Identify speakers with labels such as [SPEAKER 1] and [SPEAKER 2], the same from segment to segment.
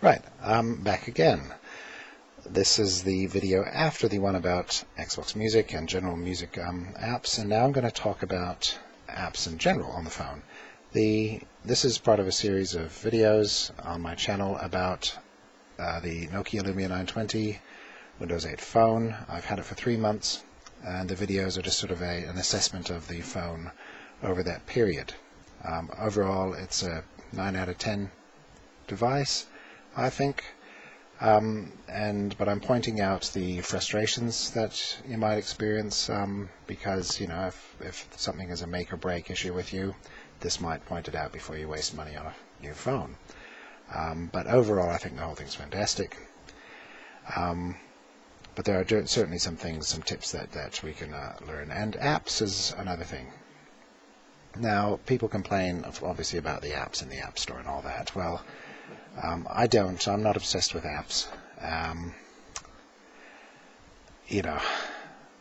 [SPEAKER 1] Right, I'm back again. This is the video after the one about Xbox Music and general music apps, and now I'm going to talk about apps in general on the phone. This is part of a series of videos on my channel about the Nokia Lumia 920 Windows 8 phone. I've had it for 3 months, and the videos are just sort of an assessment of the phone over that period. Overall, it's a 9 out of 10 device, I think. But I'm pointing out the frustrations that you might experience because, you know, if something is a make or break issue with you, this might point it out before you waste money on a new phone. But overall, I think the whole thing's fantastic. But there are certainly some tips that we can learn. And apps is another thing. Now, people complain, obviously, about the apps in the App Store and all that. Well, I don't. I'm not obsessed with apps. I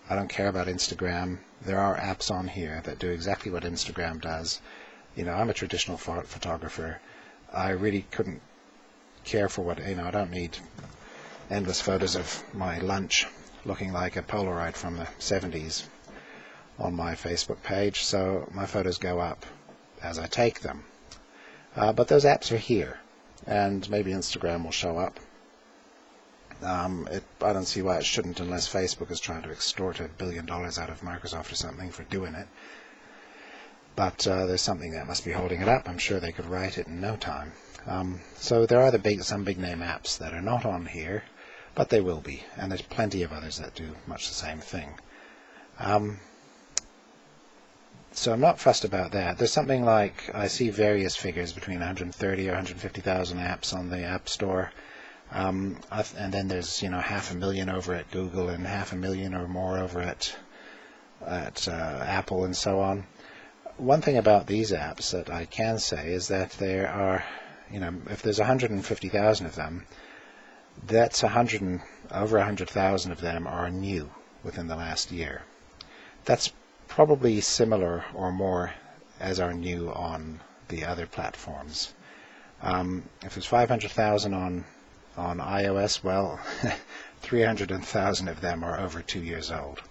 [SPEAKER 1] don't care about Instagram. There are apps on here that do exactly what Instagram does. You know, I'm a traditional photographer. I really couldn't care for what, I don't need endless photos of my lunch looking like a Polaroid from the 70s on my Facebook page, so my photos go up as I take them. But those apps are here, and maybe Instagram will show up. I don't see why it shouldn't, unless Facebook is trying to extort $1 billion out of Microsoft or something for doing it. But there's something that must be holding it up. I'm sure they could write it in no time. So there are some big name apps that are not on here, but they will be, and there's plenty of others that do much the same thing. So I'm not fussed about that. There's something like, I see various figures between 130 or 150,000 apps on the App Store. And then there's 500,000 over at Google and 500,000 or more over at Apple and so on. One thing about these apps that I can say is that there are, if there's 150,000 of them, that's over 100,000 of them are new within the last year. That's probably similar or more as are new on the other platforms. If there's 500,000 on iOS, well, 300,000 of them are over 2 years old.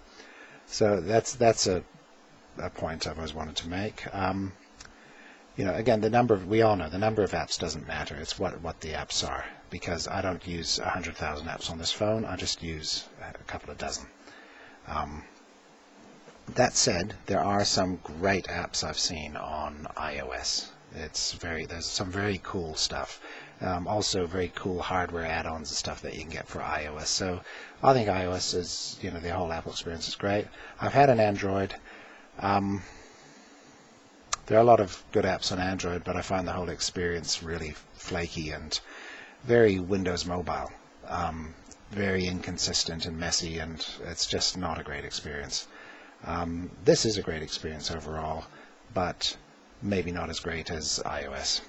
[SPEAKER 1] So that's a point I've always wanted to make. Again, we all know the number of apps doesn't matter. It's what the apps are, because I don't use 100,000 apps on this phone. I just use a couple of dozen. That said, there are some great apps I've seen on iOS. There's some very cool stuff. Also very cool hardware add-ons and stuff that you can get for iOS. So I think iOS is, the whole Apple experience is great. I've had an Android. There are a lot of good apps on Android, but I find the whole experience really flaky and very Windows Mobile. Very inconsistent and messy, and it's just not a great experience. This is a great experience overall, but maybe not as great as iOS.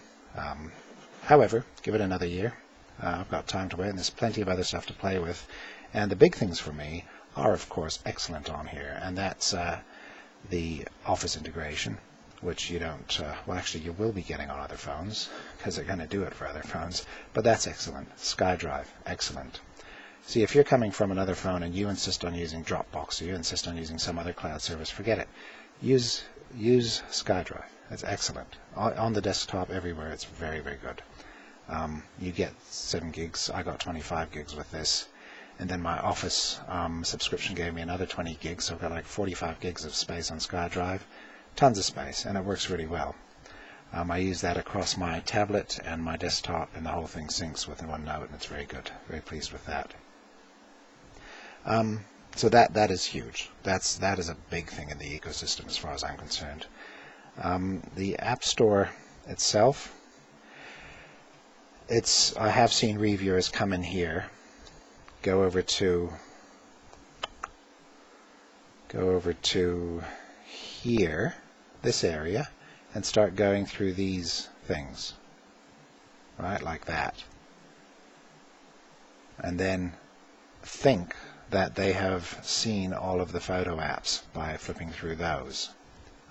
[SPEAKER 1] However, give it another year. I've got time to wait, and there's plenty of other stuff to play with. And the big things for me are, of course, excellent on here, and that's the Office integration, which you don't, you will be getting on other phones, because they're going to do it for other phones, but that's excellent. Skydrive, excellent. See, if you're coming from another phone and you insist on using Dropbox, or you insist on using some other cloud service, forget it. Use Skydrive. It's excellent. On the desktop, everywhere, it's very, very good. You get 7 gigs. I got 25 gigs with this. And then my Office subscription gave me another 20 gigs, so I've got like 45 gigs of space on SkyDrive. Tons of space, and it works really well. I use that across my tablet and my desktop, and the whole thing syncs with OneNote, and it's very good. Very pleased with that. So that is huge. That is a big thing in the ecosystem as far as I'm concerned. The App Store itself, I have seen reviewers come in here, go over to here, this area, and start going through these things, right, like that, and then think that they have seen all of the photo apps by flipping through those.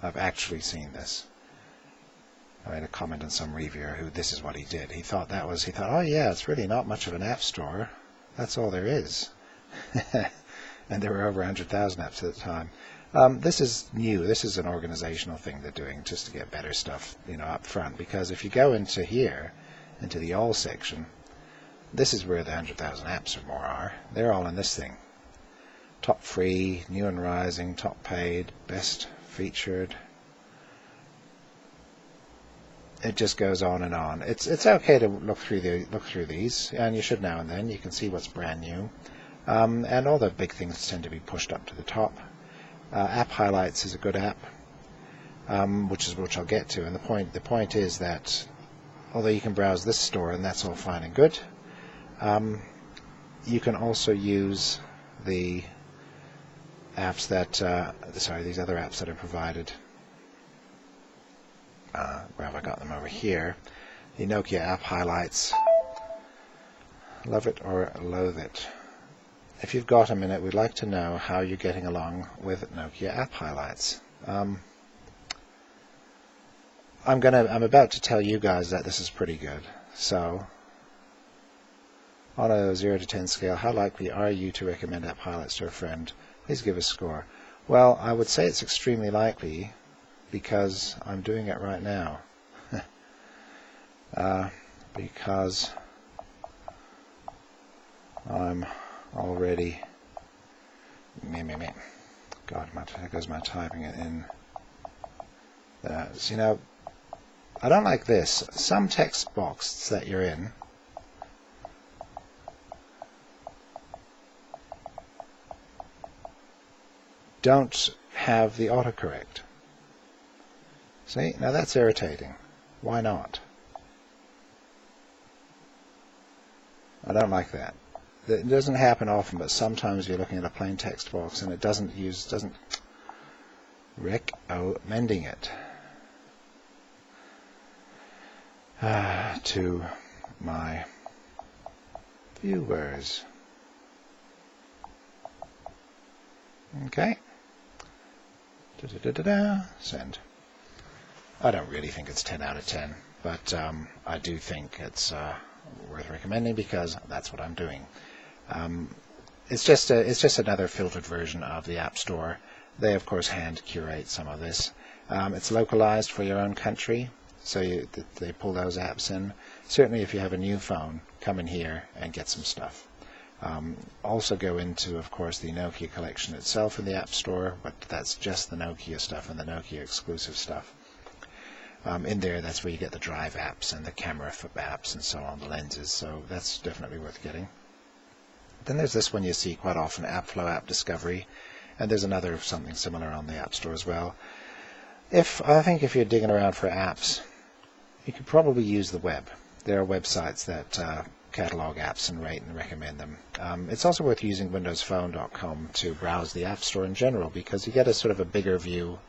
[SPEAKER 1] I've actually seen this. I made a comment on some reviewer who this is what he did. He thought, oh yeah, it's really not much of an app store. That's all there is. And there were over 100,000 apps at the time. This is new. This is an organizational thing they're doing just to get better stuff, up front. Because if you go into here, into the all section, this is where the 100,000 apps or more are. They're all in this thing. Top free, new and rising, top paid, best featured. It just goes on and on. It's okay to look through these, and you should now and then. You can see what's brand new, and all the big things tend to be pushed up to the top. App highlights is a good app, which I'll get to. And the point is that although you can browse this store and that's all fine and good, you can also use the apps that these other apps that are provided. Where have I got them over here? The Nokia app highlights. Love it or loathe it. If you've got a minute, we'd like to know how you're getting along with Nokia app highlights. I'm about to tell you guys that this is pretty good. So, on a 0 to 10 scale, how likely are you to recommend app highlights to a friend? Please give a score. Well, I would say it's extremely likely because I'm doing it right now. Because I'm already God, there goes my typing it in. So, I don't like this. Some text box that you're in don't have the autocorrect. See, now that's irritating. Why not? I don't like that. It doesn't happen often, but sometimes you're looking at a plain text box and it doesn't recommending it to my viewers. Okay. Send. I don't really think it's 10 out of 10, but I do think it's worth recommending because that's what I'm doing. It's just another filtered version of the App Store. They of course hand curate some of this. It's localized for your own country, so they pull those apps in. Certainly, if you have a new phone, come in here and get some stuff. Also go into, of course, the Nokia collection itself in the App Store, but that's just the Nokia stuff and the Nokia exclusive stuff. In there, that's where you get the Drive apps and the camera apps and so on, the lenses, so that's definitely worth getting. Then there's this one you see quite often, AppFlow App Discovery, and there's another something similar on the App Store as well. I think if you're digging around for apps, you could probably use the web. There are websites that catalog apps and rate and recommend them. It's also worth using windowsphone.com to browse the App Store in general because you get a sort of a bigger view,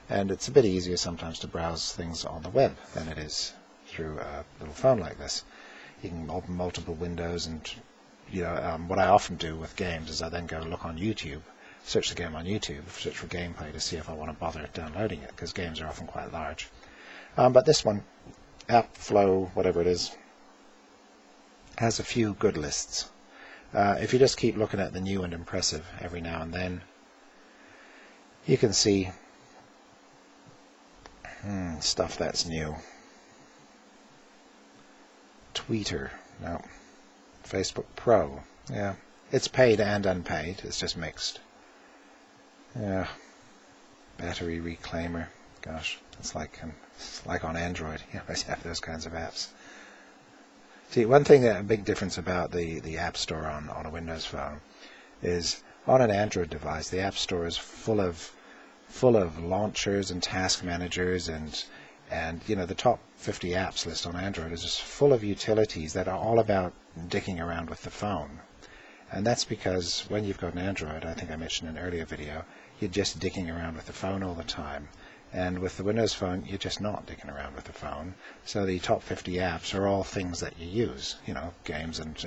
[SPEAKER 1] and it's a bit easier sometimes to browse things on the web than it is through a little phone like this. You can open multiple windows, and what I often do with games is I then go look on YouTube, search the game on YouTube, search for gameplay to see if I want to bother downloading it, because games are often quite large. But this one, AppFlow, whatever it is, has a few good lists. If you just keep looking at the new and impressive every now and then, you can see stuff that's new. Tweeter, no. Facebook Pro, yeah. It's paid and unpaid, it's just mixed. Yeah. Battery Reclaimer, gosh, it's like on Android, you always have those kinds of apps. See, one thing, a big difference about the App Store on a Windows phone is on an Android device, the App Store is full of launchers and task managers and the top 50 apps list on Android is just full of utilities that are all about dicking around with the phone. And that's because when you've got an Android, I think I mentioned in an earlier video, you're just dicking around with the phone all the time. And with the Windows Phone, you're just not dicking around with the phone. So the top 50 apps are all things that you use, games and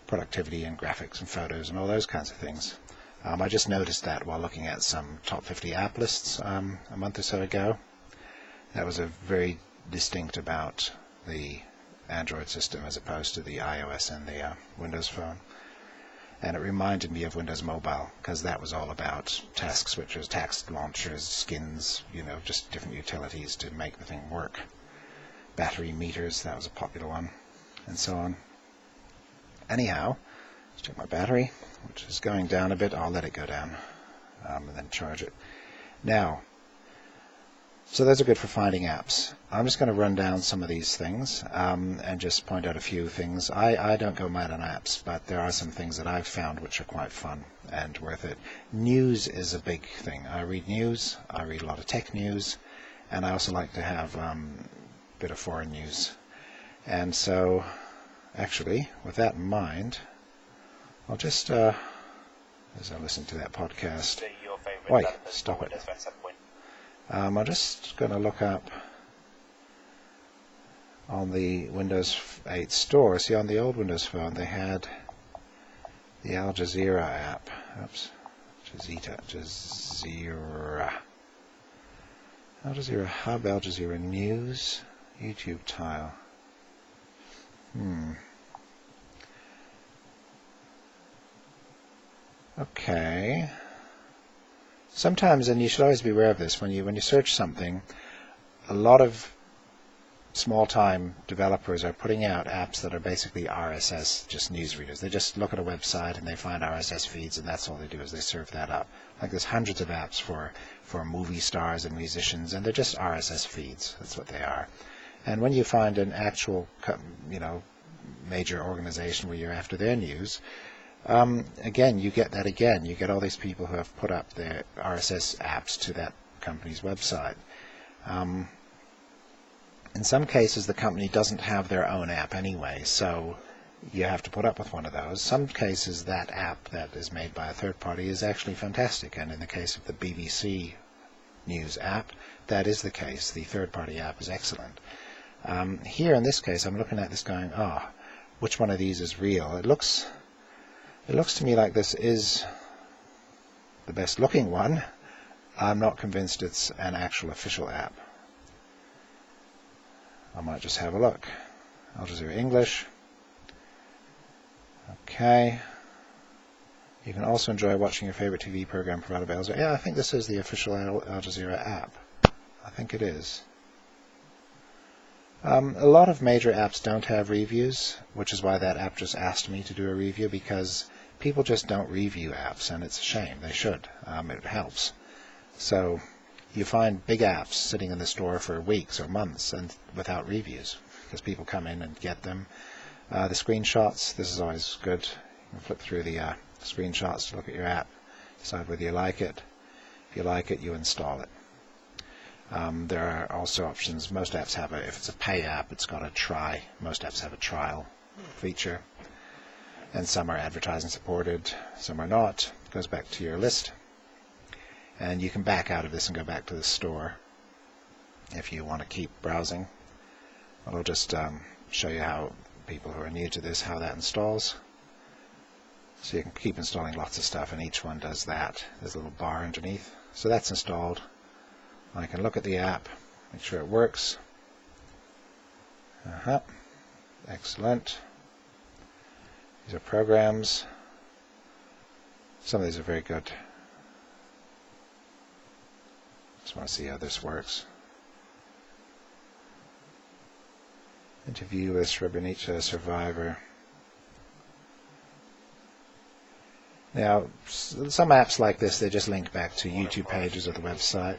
[SPEAKER 1] productivity and graphics and photos and all those kinds of things. I just noticed that while looking at some top 50 app lists a month or so ago. That was a very distinct about the Android system as opposed to the iOS and the Windows Phone. And it reminded me of Windows Mobile, because that was all about task switchers, task launchers, skins, just different utilities to make the thing work. Battery meters, that was a popular one, and so on. Anyhow, let's check my battery, which is going down a bit. I'll let it go down and then charge it. Now, so those are good for finding apps. I'm just going to run down some of these things and just point out a few things. I don't go mad on apps, but there are some things that I've found which are quite fun and worth it. News is a big thing. I read news, I read a lot of tech news, and I also like to have a bit of foreign news. And so, actually, with that in mind, I'll just, as I listen to that podcast, wait, stop it. I'm just going to look up on the Windows 8 store. See, on the old Windows Phone, they had the Al Jazeera app. Oops. Jazeera. Al Jazeera Hub, Al Jazeera News, YouTube tile. Okay. Sometimes, and you should always be aware of this, when you search something, a lot of small-time developers are putting out apps that are basically RSS, just news readers. They just look at a website and they find RSS feeds, and that's all they do is they serve that up. Like there's hundreds of apps for movie stars and musicians, and they're just RSS feeds. That's what they are. And when you find an actual, major organization where you're after their news, again, you get that again. You get all these people who have put up their RSS apps to that company's website. In some cases, the company doesn't have their own app anyway, so you have to put up with one of those. Some cases, that app that is made by a third party is actually fantastic, and in the case of the BBC News app, that is the case. The third-party app is excellent. Here, in this case, I'm looking at this going, which one of these is real? It looks to me like this is the best-looking one. I'm not convinced it's an actual official app. I might just have a look. Al Jazeera English. Okay. You can also enjoy watching your favorite TV program provided by Al Jazeera. Yeah, I think this is the official Al Jazeera app. I think it is. A lot of major apps don't have reviews, which is why that app just asked me to do a review, because people just don't review apps, and it's a shame. They should. It helps. So you find big apps sitting in the store for weeks or months and without reviews, because people come in and get them. The screenshots, this is always good. You can flip through the screenshots to look at your app, decide whether you like it. If you like it, you install it. There are also options. Most apps have if it's a pay app, it's got a try. Most apps have a trial feature. And some are advertising supported, some are not. It goes back to your list. And you can back out of this and go back to the store if you want to keep browsing. I'll just show you how people who are new to this, how that installs. So you can keep installing lots of stuff, and each one does that. There's a little bar underneath. So that's installed. I can look at the app, make sure it works. Excellent. These are programs. Some of these are very good. Just want to see how this works. Interview with Srebrenica survivor. Now, some apps like this, they just link back to YouTube pages of the website.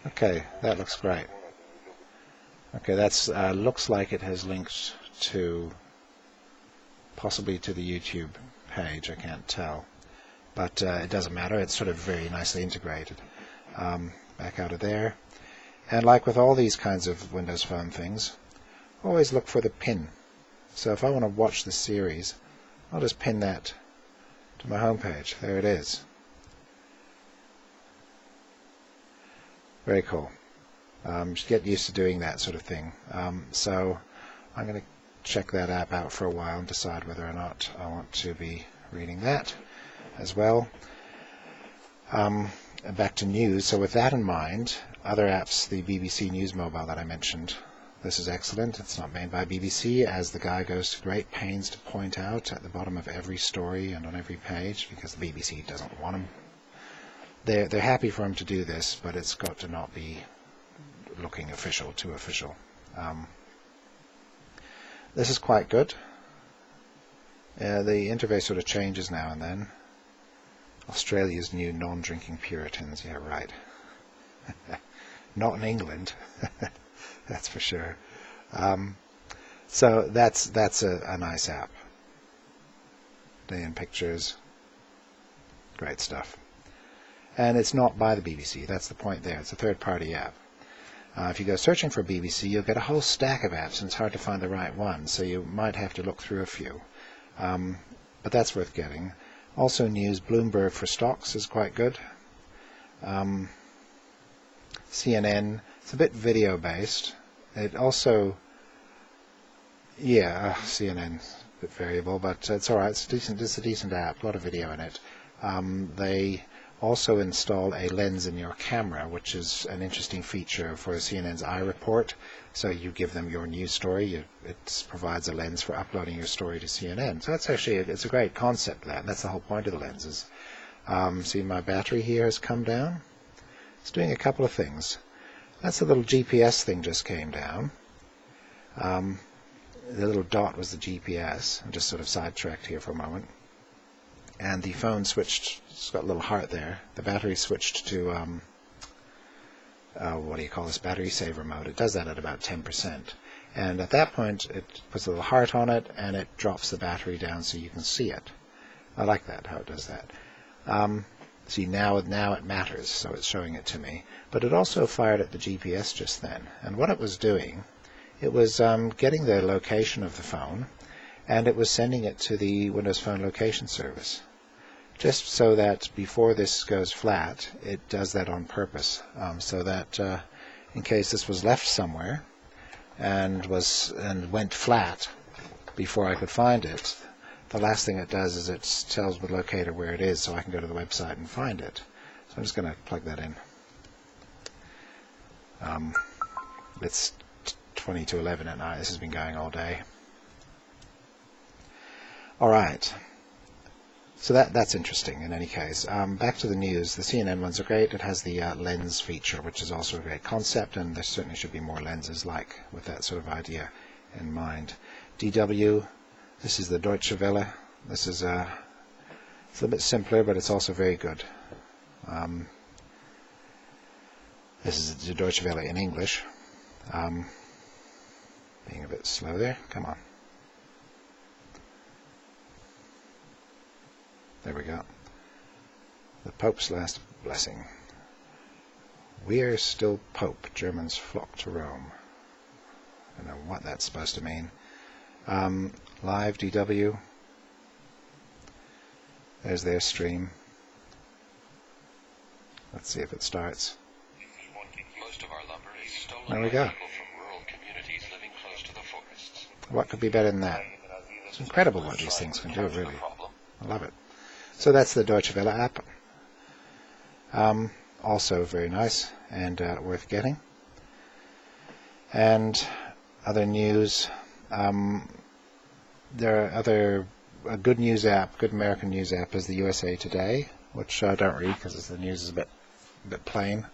[SPEAKER 1] Okay, that looks great. Okay, that's looks like it has linked to possibly to the YouTube page. I can't tell, but it doesn't matter. It's sort of very nicely integrated. Back out of there, and like with all these kinds of Windows Phone things, always look for the pin. So if I want to watch the series, I'll just pin that to my home page. There it is. Very cool. Just get used to doing that sort of thing. So I'm going to check that app out for a while and decide whether or not I want to be reading that as well. back to news. So with that in mind, other apps, the BBC News Mobile that I mentioned, this is excellent. It's not made by BBC, as the guy goes to great pains to point out at the bottom of every story and on every page, because the BBC doesn't want him. They're happy for him to do this, but it's got to not be looking official, too official. This is quite good. The interface sort of changes now and then. Australia's new non-drinking Puritans, yeah, right. Not in England, that's for sure. So that's a nice app. Day in pictures, great stuff. And it's not by the BBC, that's the point there. It's a third-party app. If you go searching for BBC, you'll get a whole stack of apps, and it's hard to find the right one, so you might have to look through a few. But that's worth getting. Also news, Bloomberg for stocks is quite good. CNN, it's a bit video-based. It also, yeah, CNN, a bit variable, but it's all right. It's a decent app, a lot of video in it. They also install a lens in your camera, which is an interesting feature for CNN's iReport. So you give them your news story, it provides a lens for uploading your story to CNN. So that's actually, it's a great concept, that's the whole point of the lenses. See, my battery here has come down. It's doing a couple of things. That's a little GPS thing just came down. The little dot was the GPS. I'm just sort of sidetracked here for a moment. And the phone switched, it's got a little heart there. The battery switched to, what do you call this, battery saver mode. It does that at about 10%. And at that point, it puts a little heart on it, and it drops the battery down so you can see it. I like that, how it does that. See, now it matters, so it's showing it to me. But it also fired at the GPS just then. And what it was doing, it was getting the location of the phone, and it was sending it to the Windows Phone location service. Just so that before this goes flat, it does that on purpose, so that in case this was left somewhere and went flat before I could find it, the last thing it does is it tells the locator where it is, so I can go to the website and find it. So I'm just going to plug that in. It's 20 to 11 at night. This has been going all day. All right. So that's interesting in any case. Back to the news. The CNN ones are great. It has the lens feature, which is also a great concept, and there certainly should be more lenses with that sort of idea in mind. DW, this is the Deutsche Welle. This is it's a little bit simpler, but it's also very good. This is the Deutsche Welle in English. Being a bit slow there. Come on. There we go. The Pope's last blessing. We're still Pope. Germans flock to Rome. I don't know what that's supposed to mean. Live DW. There's their stream. Let's see if it starts.
[SPEAKER 2] Most of our lumber is stolen
[SPEAKER 1] There we go.
[SPEAKER 2] from rural communities living close to the forests.
[SPEAKER 1] What could be better than that? It's incredible what these things can do, really. I love it. So that's the Deutsche Welle app. Also very nice and worth getting. And other news. There are a good news app, good American news app is the USA Today, which I don't read because the news is a bit plain,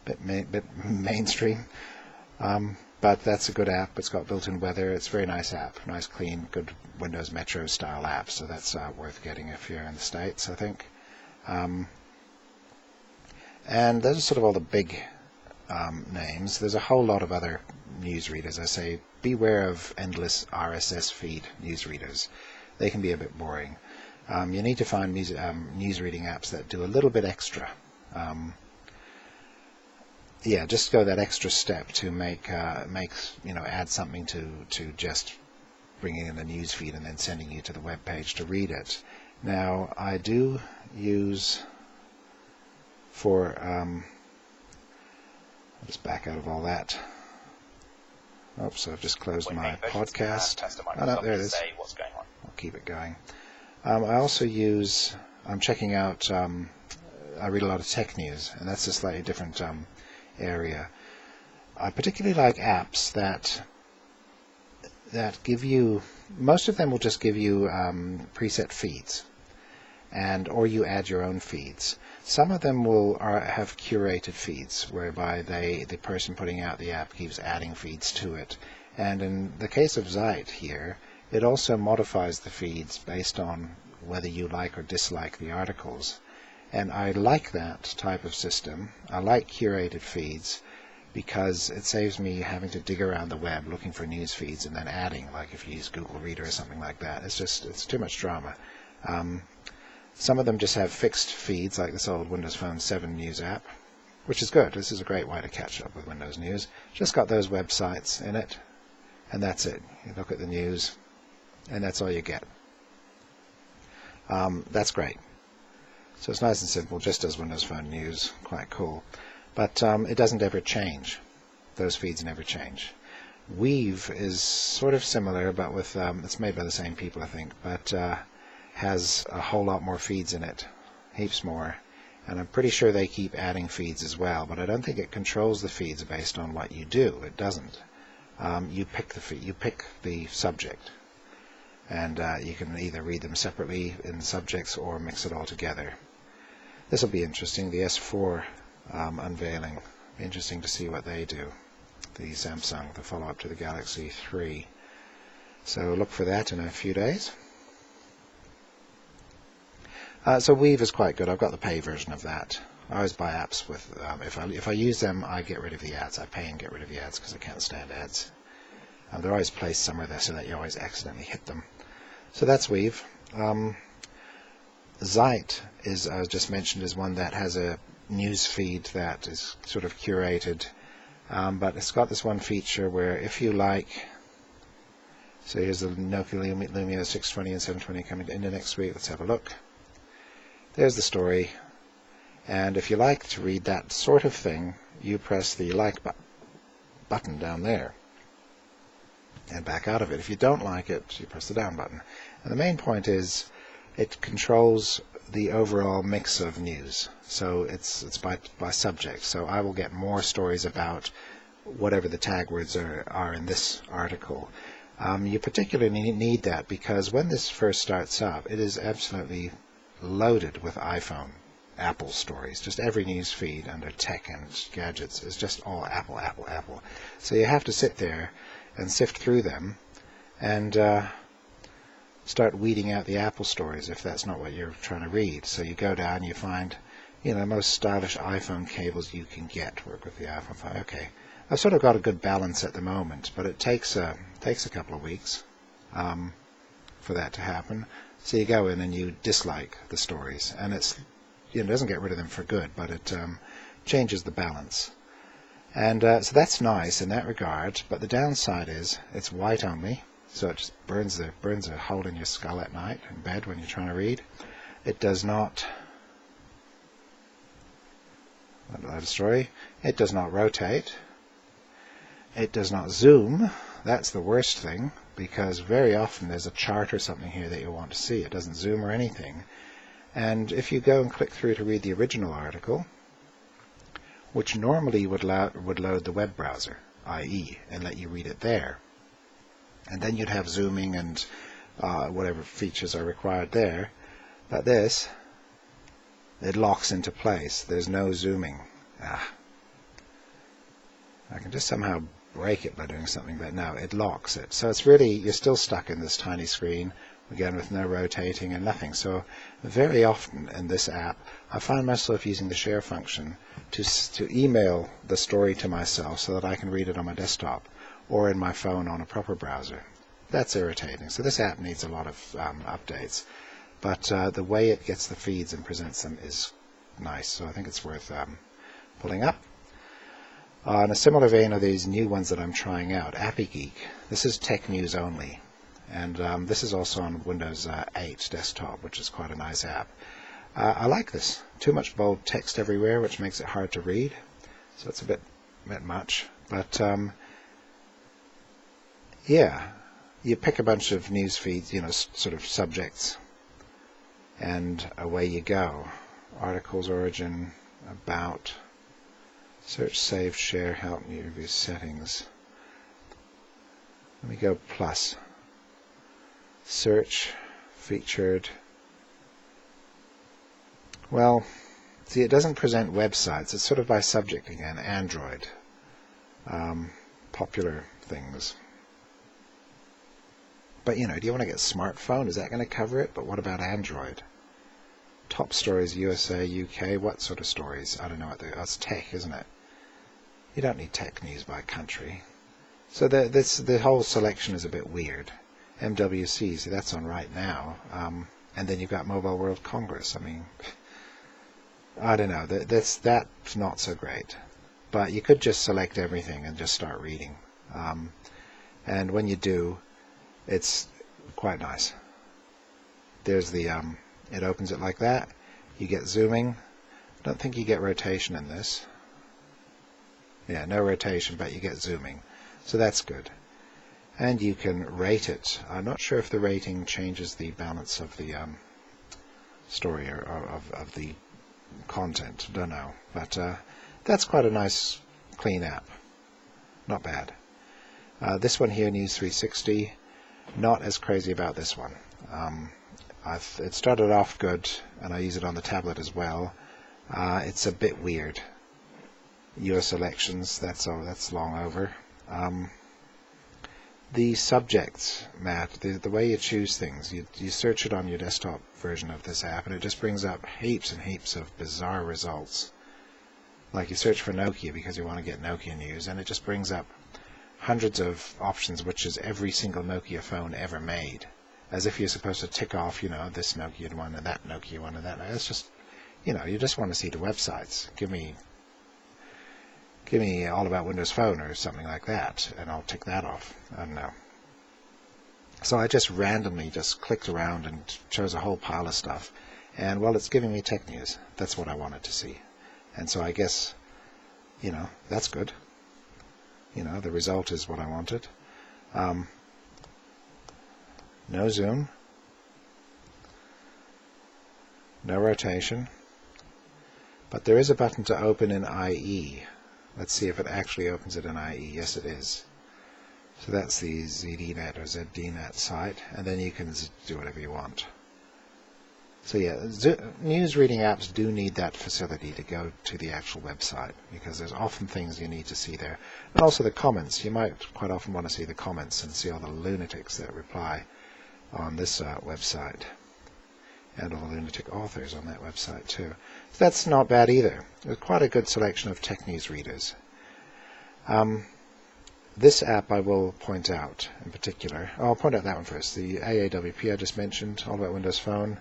[SPEAKER 1] a bit mainstream. But that's a good app. It's got built-in weather. It's a very nice app, nice, clean, good Windows Metro style app. So that's worth getting if you're in the States, I think. And those are sort of all the big names. There's a whole lot of other newsreaders. I say beware of endless RSS feed newsreaders. They can be a bit boring. You need to find newsreading apps that do a little bit extra. Just go that extra step to add something to just bringing in the news feed and then sending you to the web page to read it. Now, I do use I'll just back out of all that. Oops, I've just closed my podcast. Oh no, there it is. I'll keep it going. I also I'm checking out I read a lot of tech news, and that's a slightly different area. I particularly like apps that give you, most of them will just give you preset feeds, or you add your own feeds. Some of them have curated feeds, whereby the person putting out the app keeps adding feeds to it. And in the case of Zeit here, it also modifies the feeds based on whether you like or dislike the articles. And I like that type of system. I like curated feeds because it saves me having to dig around the web looking for news feeds and then adding, like if you use Google Reader or something like that. It's too much drama. Some of them just have fixed feeds, like this old Windows Phone 7 news app, which is good. This is a great way to catch up with Windows news. Just got those websites in it, and that's it. You look at the news, and that's all you get. That's great. So it's nice and simple, just as Windows Phone news. Quite cool. But it doesn't ever change. Those feeds never change. Weave is sort of similar, but with it's made by the same people, I think, but has a whole lot more feeds in it, heaps more. And I'm pretty sure they keep adding feeds as well, but I don't think it controls the feeds based on what you do. It doesn't. You pick the feed, you pick the subject, and you can either read them separately in subjects or mix it all together. This will be interesting. The S4 unveiling. Interesting to see what they do. The Samsung, the follow-up to the Galaxy 3. So look for that in a few days. So Weave is quite good. I've got the pay version of that. I always buy apps with, if I use them, I get rid of the ads. I pay and get rid of the ads because I can't stand ads. They're always placed somewhere there so that you always accidentally hit them. So that's Weave. Zeit is, as just mentioned, is one that has a news feed that is sort of curated, but it's got this one feature where if you like, so here's the Nokia Lumia 620 and 720 coming into next week. Let's have a look. There's the story, and if you like to read that sort of thing, you press the like button down there and back out of it. If you don't like it, you press the down button. And the main point is it controls the overall mix of news. So it's by subject. So I will get more stories about whatever the tag words are in this article. You particularly need that because when this first starts up, it is absolutely loaded with Apple stories. Just every news feed under tech and gadgets is just all Apple, Apple, Apple. So you have to sit there and sift through them and start weeding out the Apple stories if that's not what you're trying to read. So you go down, you find, most stylish iPhone cables you can get work with the iPhone 5. Okay, I've sort of got a good balance at the moment, but it takes a couple of weeks for that to happen. So you go in and you dislike the stories, and it doesn't get rid of them for good, but it changes the balance. And so that's nice in that regard, but the downside is it's white only, so it just burns a hole in your skull at night in bed when you're trying to read. It does not story. It does not rotate. It does not zoom. That's the worst thing, because very often there's a chart or something here that you want to see. It doesn't zoom or anything. And if you go and click through to read the original article, which normally would load the web browser, IE, and let you read it there, and then you'd have zooming and whatever features are required there, but this, it locks into place. There's no zooming. I can just somehow break it by doing something, but no, it locks it. So it's really, you're still stuck in this tiny screen, again with no rotating and nothing. So very often in this app, I find myself using the share function to email the story to myself so that I can read it on my desktop or in my phone on a proper browser. That's irritating. So this app needs a lot of updates, but the way it gets the feeds and presents them is nice. So I think it's worth pulling up. In a similar vein are these new ones that I'm trying out. AppyGeek. This is tech news only. And this is also on Windows 8 desktop, which is quite a nice app. I like this. Too much bold text everywhere, which makes it hard to read. So it's a bit much. But yeah, you pick a bunch of news feeds, sort of subjects, and away you go. articles, origin, about, search, save, share, help, new review, settings. Let me go plus. Search, featured. Well, see, it doesn't present websites. It's sort of by subject again. Android. Popular things. But, do you want to get smartphone? Is that going to cover it? But what about Android? Top stories, USA, UK. What sort of stories? I don't know. That's tech, isn't it? You don't need tech news by country. So the whole selection is a bit weird. MWC, see, that's on right now. And then you've got Mobile World Congress. I mean, I don't know. That's not so great. But you could just select everything and just start reading. And when you do, it's quite nice. There's the, it opens it like that. You get zooming. I don't think you get rotation in this. Yeah, no rotation, but you get zooming. So that's good. And you can rate it. I'm not sure if the rating changes the balance of the story or of the content. Don't know. But that's quite a nice, clean app. Not bad. This one here, News 360, not as crazy about this one. It started off good, and I use it on the tablet as well. It's a bit weird. US elections, that's long over. The subjects, Matt, the way you choose things, you search it on your desktop version of this app, and it just brings up heaps and heaps of bizarre results. Like you search for Nokia because you want to get Nokia news, and it just brings up hundreds of options, which is every single Nokia phone ever made. As if you're supposed to tick off, this Nokia one and that Nokia one and that. It's just, you just want to see the websites. Give me all about Windows Phone or something like that, and I'll tick that off. I don't know. So I just randomly clicked around and chose a whole pile of stuff. And, well, it's giving me tech news. That's what I wanted to see. And so I guess, that's good. The result is what I wanted. No zoom. No rotation. But there is a button to open in IE. Let's see if it actually opens it in IE. Yes, it is. So that's the ZDNet or ZDNet site, and then you can do whatever you want. So yeah, news reading apps do need that facility to go to the actual website, because there's often things you need to see there. And also the comments. You might quite often want to see the comments and see all the lunatics that reply on this website. And all the lunatic authors on that website too. So that's not bad either. There's quite a good selection of tech news readers. This app I will point out in particular. I'll point out that one first. The AAWP I just mentioned, all about Windows Phone.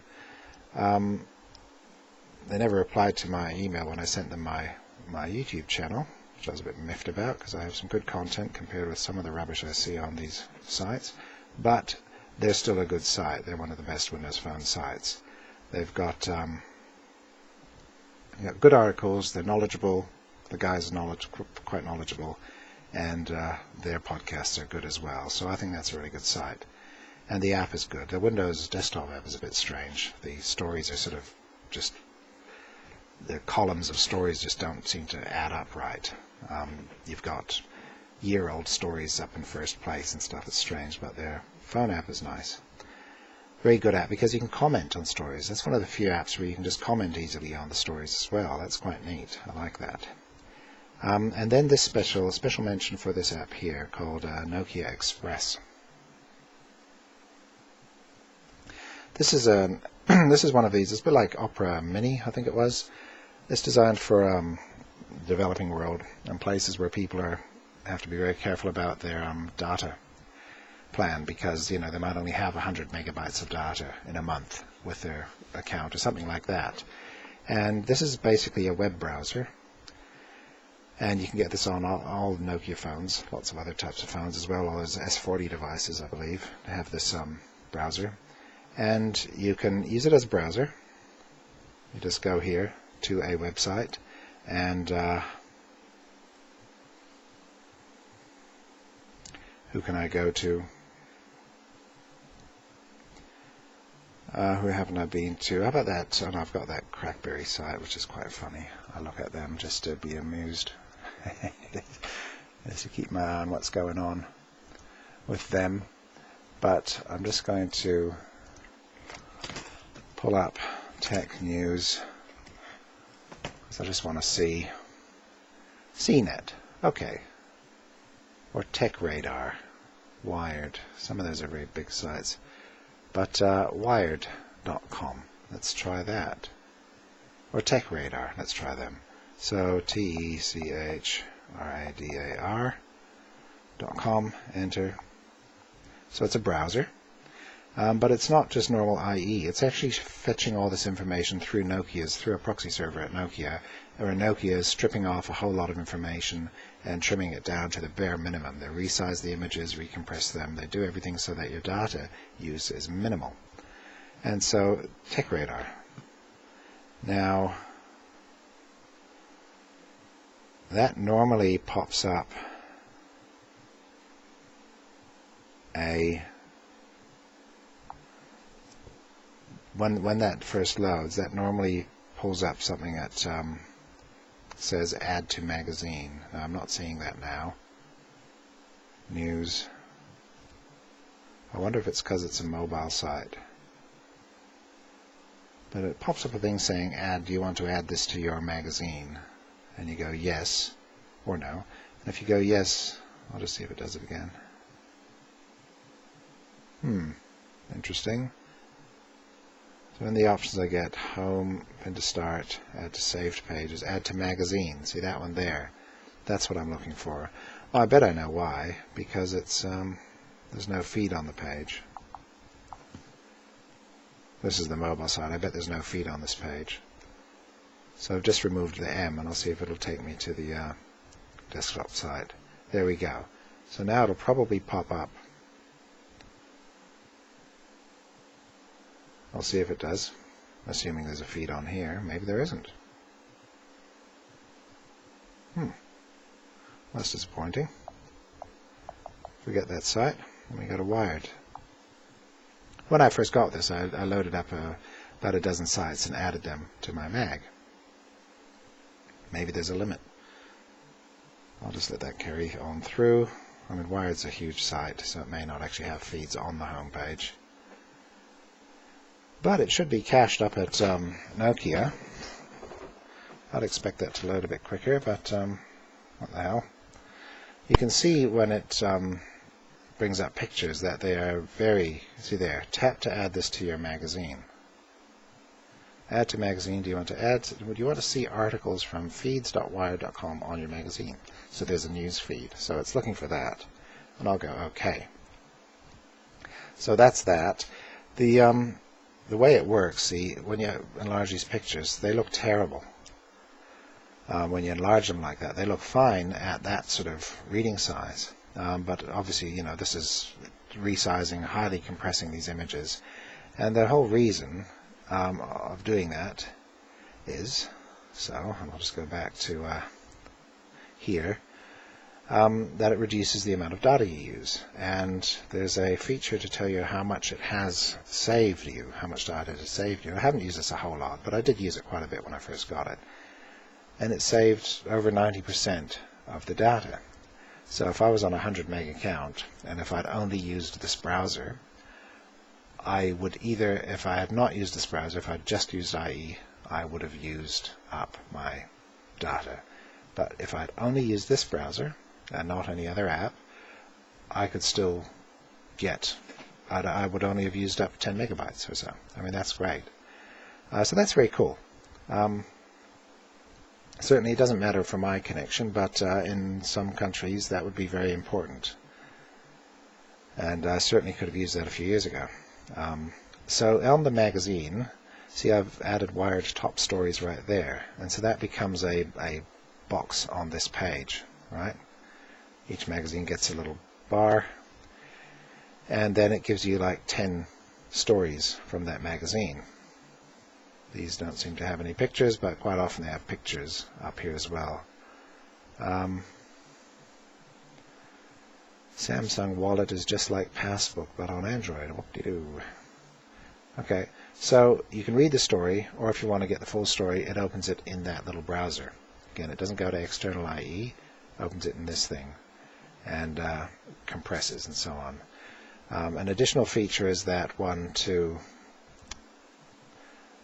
[SPEAKER 1] They never replied to my email when I sent them my YouTube channel, which I was a bit miffed about because I have some good content compared with some of the rubbish I see on these sites. But they're still a good site. They're one of the best Windows Phone sites. They've got good articles. They're knowledgeable. The guys are quite knowledgeable, and their podcasts are good as well. So I think that's a really good site. And the app is good. The Windows desktop app is a bit strange. The stories are sort of just, the columns of stories just don't seem to add up right. You've got year-old stories up in first place and stuff. It's strange, but their phone app is nice. Very good app because you can comment on stories. That's one of the few apps where you can just comment easily on the stories as well. That's quite neat. I like that. And then this special mention for this app here called Nokia Express. This is one of these. It's a bit like Opera Mini, I think it was. It's designed for developing world and places where people have to be very careful about their data plan, because they might only have 100 megabytes of data in a month with their account or something like that. And this is basically a web browser, and you can get this on all Nokia phones, lots of other types of phones as well. All those S40 devices, I believe, have this browser, and you can use it as a browser. You just go here to a website, and who can I go to? Who haven't I been to? How about that? Oh, no, I've got that Crackberry site, which is quite funny. I look at them just to be amused. Just to keep my eye on what's going on with them. But I'm just going to pull up tech news because I just want to see CNET. Okay. Or Tech Radar. Wired. Some of those are very big sites. But wired.com. Let's try that. Or Tech Radar. Let's try them. So TechRadar.com. Enter. So it's a browser. But it's not just normal IE. It's actually fetching all this information through a proxy server at Nokia, where Nokia is stripping off a whole lot of information and trimming it down to the bare minimum. They resize the images, recompress them. They do everything so that your data use is minimal. And so, TechRadar. Now, that normally pops up when that first loads, that normally pulls up something that says add to magazine. Now, I'm not seeing that now. News. I wonder if it's because it's a mobile site. But it pops up a thing saying do you want to add this to your magazine? And you go yes or no. And if you go yes, I'll just see if it does it again. Interesting. So in the options I get home, pin to start, add to saved pages, add to magazine. See that one there? That's what I'm looking for. Well, I bet I know why, because it's there's no feed on the page. This is the mobile side. I bet there's no feed on this page. So I've just removed the M, and I'll see if it'll take me to the desktop side. There we go. So now it'll probably pop up. I'll see if it does, assuming there's a feed on here. Maybe there isn't. That's disappointing. Forget that site, and we go to Wired. When I first got this, I loaded up about a dozen sites and added them to my mag. Maybe there's a limit. I'll just let that carry on through. I mean, Wired's a huge site, so it may not actually have feeds on the home page. But it should be cached up at Nokia. I'd expect that to load a bit quicker, but what the hell. You can see when it brings up pictures that they are see there, tap to add this to your magazine. Add to magazine, do you want to see articles from feeds.wired.com on your magazine? So there's a news feed. So it's looking for that. And I'll go OK. So that's that. The way it works, see, when you enlarge these pictures, they look terrible. When you enlarge them like that, they look fine at that sort of reading size. But obviously, this is resizing, highly compressing these images. And the whole reason of doing that is, and I'll just go back to here, that it reduces the amount of data you use. And there's a feature to tell you how much it has saved you, how much data it has saved you. I haven't used this a whole lot, but I did use it quite a bit when I first got it. And it saved over 90% of the data. So if I was on a 100 meg account, and if I'd only used this browser, I would either, if I had not used this browser, if I'd just used IE, I would have used up my data. But if I'd only used this browser, and not any other app, I could still I would only have used up 10 megabytes or so. I mean, that's great. So that's very cool. Certainly it doesn't matter for my connection, but in some countries that would be very important. And I certainly could have used that a few years ago. So on the magazine, see, I've added Wired top stories right there. And so that becomes a box on this page, right? Each magazine gets a little bar, and then it gives you like 10 stories from that magazine. These don't seem to have any pictures, but quite often they have pictures up here as well. Samsung Wallet is just like Passbook, but on Android. Whoop-de-doo. Okay, So you can read the story, or if you want to get the full story, it opens it in that little browser. Again, it doesn't go to external IE, opens it in this thing, and compresses and so on. An additional feature is that one to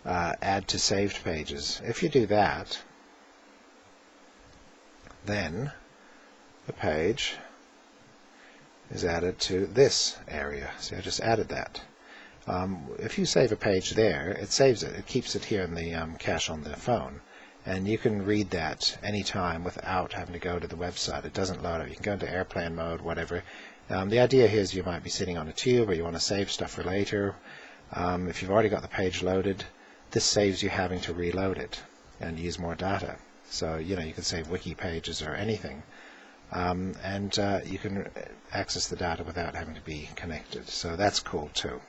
[SPEAKER 1] add to saved pages. If you do that, then the page is added to this area. See, I just added that. If you save a page there, it saves it. It keeps it here in the cache on the phone. And you can read that anytime without having to go to the website. It doesn't load up. You can go into airplane mode, whatever. The idea here is you might be sitting on a tube or you want to save stuff for later. If you've already got the page loaded, this saves you having to reload it and use more data. So, you can save wiki pages or anything. And you can access the data without having to be connected. So that's cool too.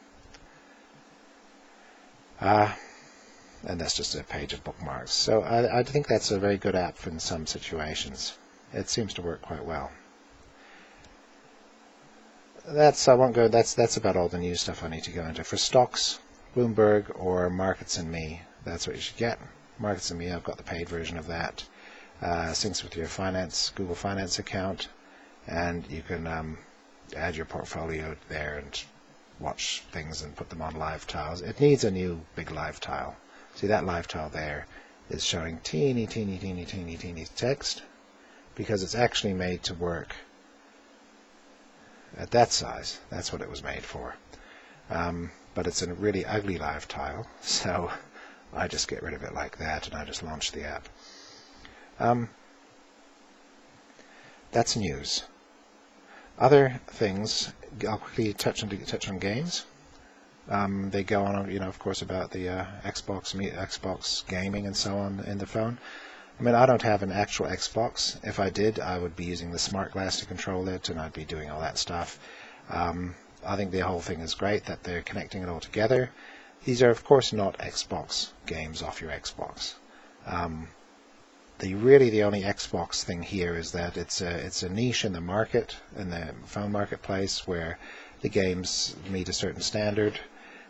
[SPEAKER 1] And that's just a page of bookmarks. So I think that's a very good app in some situations. It seems to work quite well. I won't go. That's about all the news stuff I need to go into. For stocks, Bloomberg or Markets and Me, that's what you should get. Markets and Me, I've got the paid version of that. Syncs with your Google Finance account, and you can add your portfolio there and watch things and put them on live tiles. It needs a new big live tile. See, that live tile there is showing teeny text because it's actually made to work at that size. That's what it was made for. But it's a really ugly live tile, so I just get rid of it like that and I just launch the app. That's news. Other things, I'll quickly touch on games. They go on, of course, about the Xbox gaming and so on in the phone. I mean, I don't have an actual Xbox. If I did, I would be using the smart glass to control it, and I'd be doing all that stuff. I think the whole thing is great that they're connecting it all together. These are, of course, not Xbox games off your Xbox. The only Xbox thing here is that it's a niche in the market, in the phone marketplace, where the games meet a certain standard.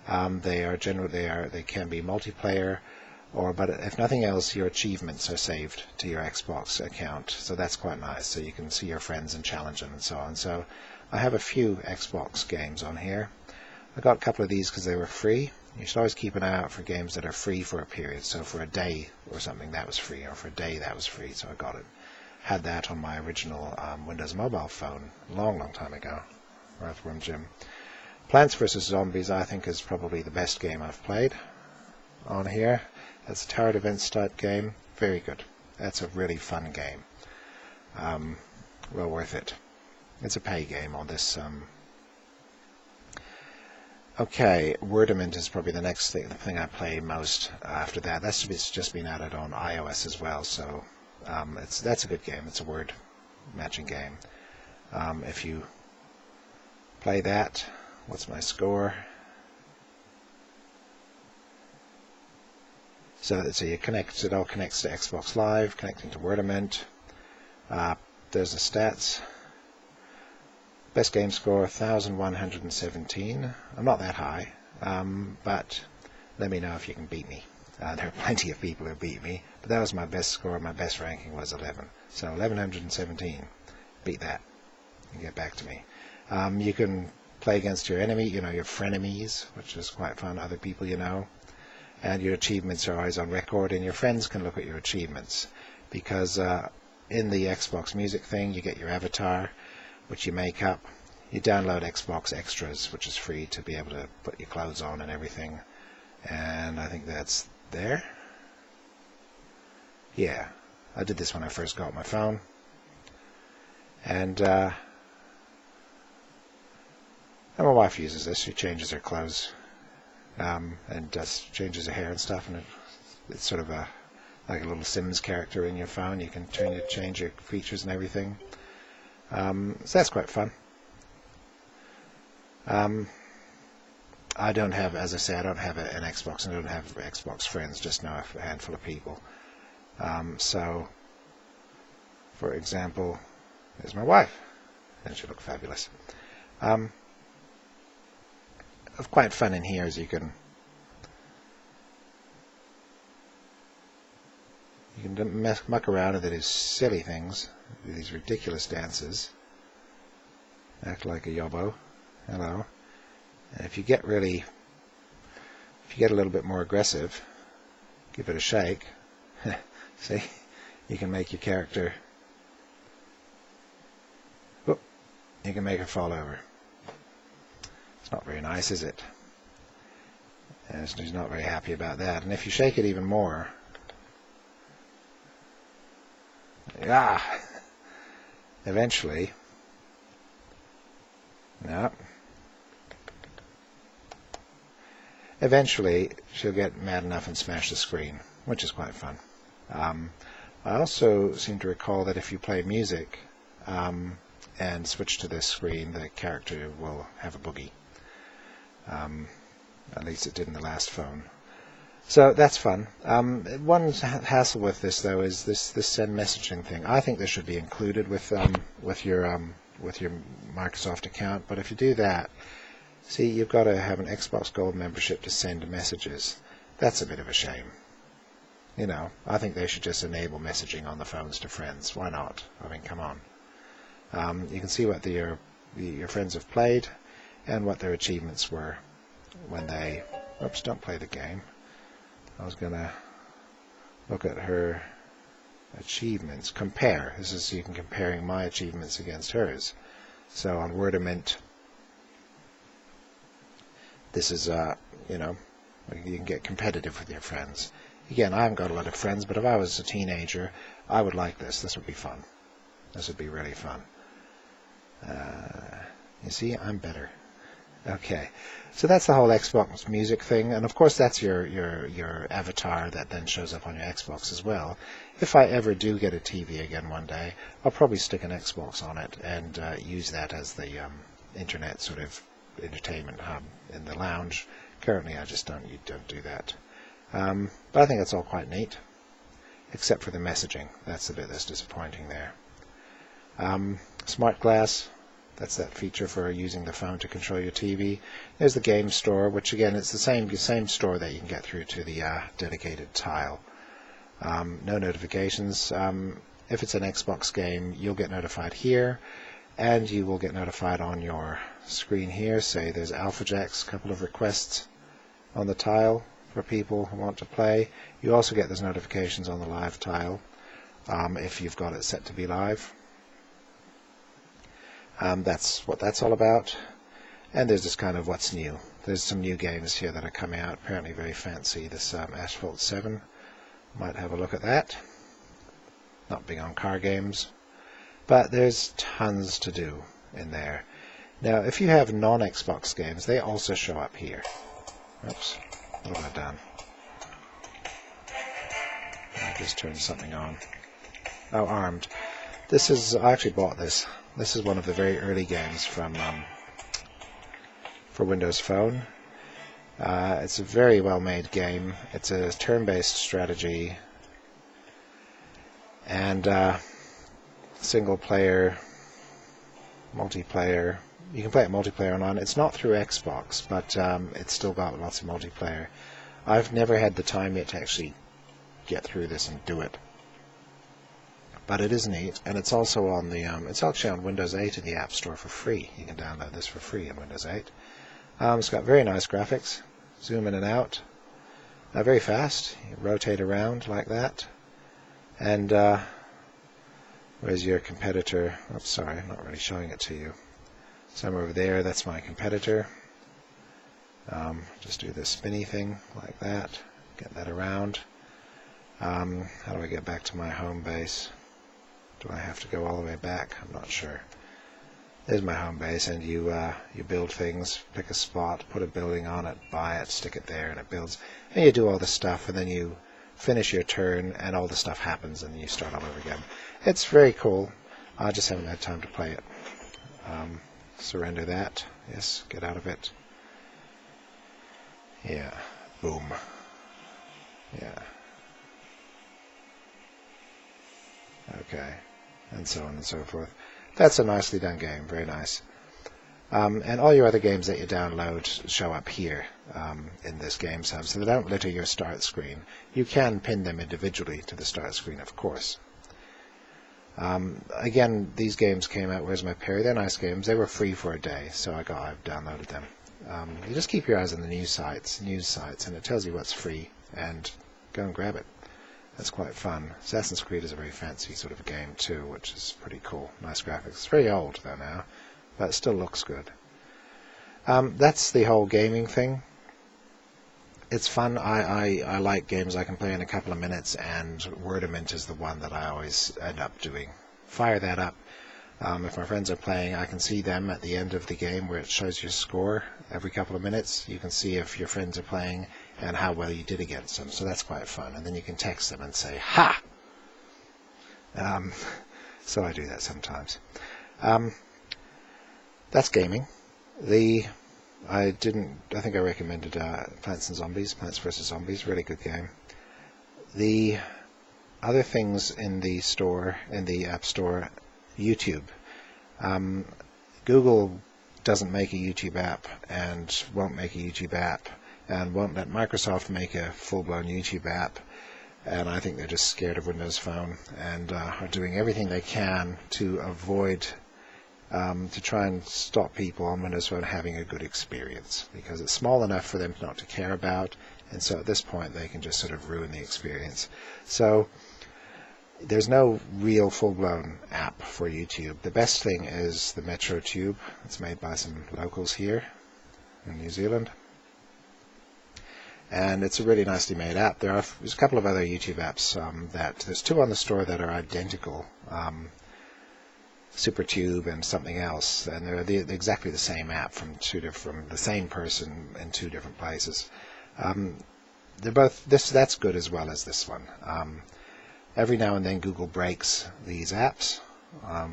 [SPEAKER 1] They can be multiplayer, but if nothing else, your achievements are saved to your Xbox account, so that's quite nice. So you can see your friends and challenge them and so on. So I have a few Xbox games on here. I got a couple of these because they were free. You should always keep an eye out for games that are free for a period. So for a day or something, that was free, or for a day that was free. So I got it. Had that on my original Windows mobile phone a long time ago. Earthworm Jim. Plants vs. Zombies, I think, is probably the best game I've played on here. It's a tower defense type game. Very good. That's a really fun game. Well worth it. It's a pay game on this. Okay, Wordament is probably the next thing I play most after that. It's just been added on iOS as well, so that's a good game. It's a word matching game. If you play that, what's my score? So you connect, it all connects to Xbox Live, connecting to Wordament. There's the stats. Best game score, 1,117. I'm not that high, but let me know if you can beat me. There are plenty of people who beat me, but that was my best score. My best ranking was 11. So 1,117. Beat that and get back to me. You can play against your enemy, your frenemies, which is quite fun, other people you know. And your achievements are always on record, and your friends can look at your achievements. Because in the Xbox Music thing, you get your avatar, which you make up. You download Xbox Extras, which is free to be able to put your clothes on and everything. And I think that's there. Yeah, I did this when I first got my phone. And my wife uses this. She changes her clothes and changes her hair and stuff. And it's sort of like a little Sims character in your phone. You can change your features and everything. So that's quite fun. I don't have, as I say, I don't have an Xbox, and I don't have Xbox friends, just know a handful of people. So, for example, there's my wife, and she looks fabulous. Quite fun in here is you can can muck around and do silly things, do these ridiculous dances, act like a yobbo. Hello. And if you get a little bit more aggressive, give it a shake. See, you can make your character. Whoop, you can make her fall over. It's not very nice, is it? And he's not very happy about that. And if you shake it even more, eventually, eventually she'll get mad enough and smash the screen, which is quite fun. I also seem to recall that if you play music and switch to this screen, the character will have a boogie. At least it did in the last phone. So that's fun. One hassle with this, though, is this send messaging thing. I think this should be included with your Microsoft account. But if you do that, see, you've got to have an Xbox Gold membership to send messages. That's a bit of a shame. You know, I think they should just enable messaging on the phones to friends. Why not? I mean, come on. You can see what your friends have played and what their achievements were when they... Oops, don't play the game. I was going to look at her achievements. Compare. This is, you can comparing my achievements against hers. So on Wordament, this is, you know, you can get competitive with your friends. Again, I haven't got a lot of friends, but if I was a teenager, I would like this. This would be fun. This would be really fun. You see, I'm better. Okay, so that's the whole Xbox music thing, and of course that's your avatar that then shows up on your Xbox as well. If I ever do get a TV again one day, I'll probably stick an Xbox on it and use that as the internet sort of entertainment hub in the lounge. Currently, I just don't do that. But I think that's all quite neat, except for the messaging. That's the bit that's disappointing there. Smart Glass. That's that feature for using the phone to control your TV. There's the game store, which again, it's the same store that you can get through to the dedicated tile. No notifications. If it's an Xbox game, you'll get notified here, and you will get notified on your screen here. Say there's Alpha Jacks, a couple of requests on the tile for people who want to play. You also get those notifications on the live tile if you've got it set to be live. That's what that's all about. And there's just kind of what's new. There's some new games here that are coming out, apparently very fancy. This Asphalt 7, might have a look at that. Not big on car games, but there's tons to do in there. Now, if you have non-Xbox games, they also show up here. Oops, what have I done? I just turned something on. Oh, Armed. This is, I actually bought this. This is one of the very early games for Windows Phone. It's a very well-made game. It's a turn-based strategy and single-player, multiplayer. You can play it multiplayer online. It's not through Xbox, but it's still got lots of multiplayer. I've never had the time yet to actually get through this and do it. But it is neat, and it's also on the. It's actually on Windows 8 in the App Store for free. You can download this for free in Windows 8. It's got very nice graphics. Zoom in and out, very fast. You rotate around like that, and where's your competitor? Oops, sorry, I'm not really showing it to you. Somewhere over there, that's my competitor. Just do this spinny thing like that. Get that around. How do I get back to my home base? Do I have to go all the way back? I'm not sure. There's my home base, and you build things, pick a spot, put a building on it, buy it, stick it there, and it builds. And you do all the stuff, and then you finish your turn, and all the stuff happens, and you start all over again. It's very cool. I just haven't had time to play it. Surrender that. Yes, get out of it. Yeah. Boom. Yeah. Okay. And so on and so forth. That's a nicely done game. Very nice. And all your other games that you download show up here in this Games Hub, so they don't litter your start screen. You can pin them individually to the start screen, of course. Again, these games came out. Where's My Perry? They're nice games. They were free for a day, so I've downloaded them. You just keep your eyes on the news sites, and it tells you what's free, and go and grab it. That's quite fun. Assassin's Creed is a very fancy sort of game too, which is pretty cool. Nice graphics. It's very old though now, but it still looks good. That's the whole gaming thing. It's fun. I like games I can play in a couple of minutes, and Wordament is the one that I always end up doing. Fire that up. If my friends are playing, I can see them at the end of the game where it shows your score every couple of minutes. You can see if your friends are playing and how well you did against them. So that's quite fun. And then you can text them and say, "Ha!" So I do that sometimes. That's gaming. I think I recommended Plants vs. Zombies, really good game. The other things in the App Store, YouTube. Google doesn't make a YouTube app and won't make a YouTube app and won't let Microsoft make a full-blown YouTube app, and I think they're just scared of Windows Phone and are doing everything they can to avoid to try and stop people on Windows Phone having a good experience, because it's small enough for them not to care about, and so at this point they can just sort of ruin the experience. So there's no real full-blown app for YouTube. The best thing is the Metro Tube. It's made by some locals here in New Zealand, and it's a really nicely made app. There's a couple of other YouTube apps there's two on the store that are identical. SuperTube and something else, and they're exactly the same app from the same person in two different places. They're both that's good as well as this one. Every now and then Google breaks these apps,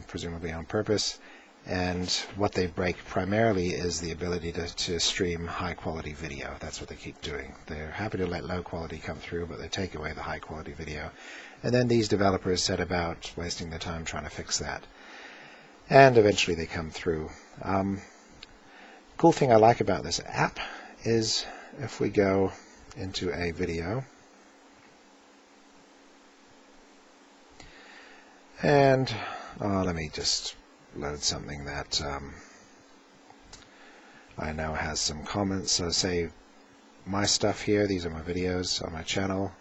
[SPEAKER 1] presumably on purpose, and what they break primarily is the ability to stream high quality video. That's what they keep doing. They're happy to let low quality come through, but they take away the high quality video, and then these developers set about wasting their time trying to fix that. And eventually they come through. Cool thing I like about this app is if we go into a video, and let me just load something that I know has some comments. So say my stuff here, these are my videos on my channel.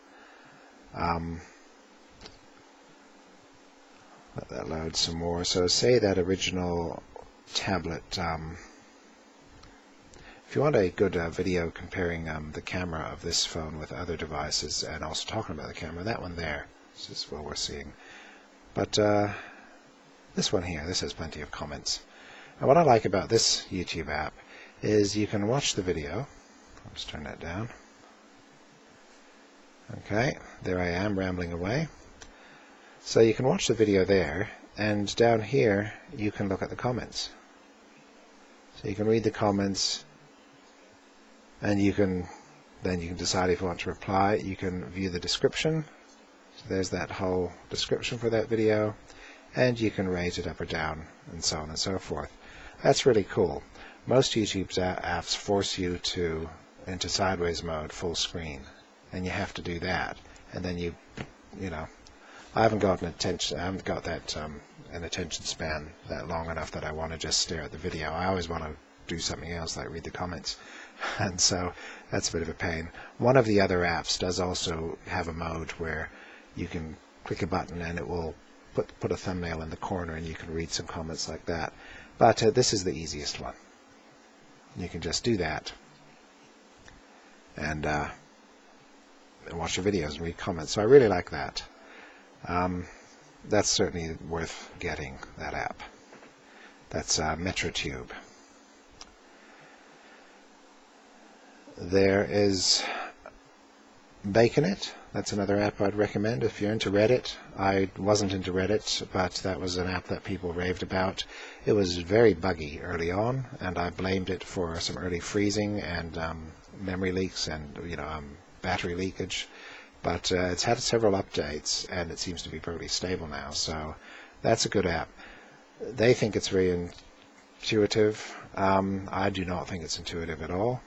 [SPEAKER 1] Let that load some more. So say that original tablet, if you want a good video comparing the camera of this phone with other devices and also talking about the camera, that one there, this is what we're seeing. But this one here, this has plenty of comments. And what I like about this YouTube app is you can watch the video. I'll just turn that down. Okay, there I am rambling away. So you can watch the video there, and down here you can look at the comments. So you can read the comments, and then you can decide if you want to reply. You can view the description. So there's that whole description for that video, and you can rate it up or down, and so on and so forth. That's really cool. Most YouTube apps force you into sideways mode, full screen, and you have to do that. And then you know. I haven't got that an attention span that long enough that I want to just stare at the video. I always want to do something else, like read the comments, and so that's a bit of a pain. One of the other apps does also have a mode where you can click a button and it will put a thumbnail in the corner, and you can read some comments like that. But this is the easiest one. You can just do that and watch your videos and read comments. So I really like that. That's certainly worth getting, that app. That's MetroTube. There is Baconet. That's another app I'd recommend if you're into Reddit. I wasn't into Reddit, but that was an app that people raved about. It was very buggy early on, and I blamed it for some early freezing and memory leaks and battery leakage. But it's had several updates, and it seems to be pretty stable now. So that's a good app. They think it's very intuitive. I do not think it's intuitive at all.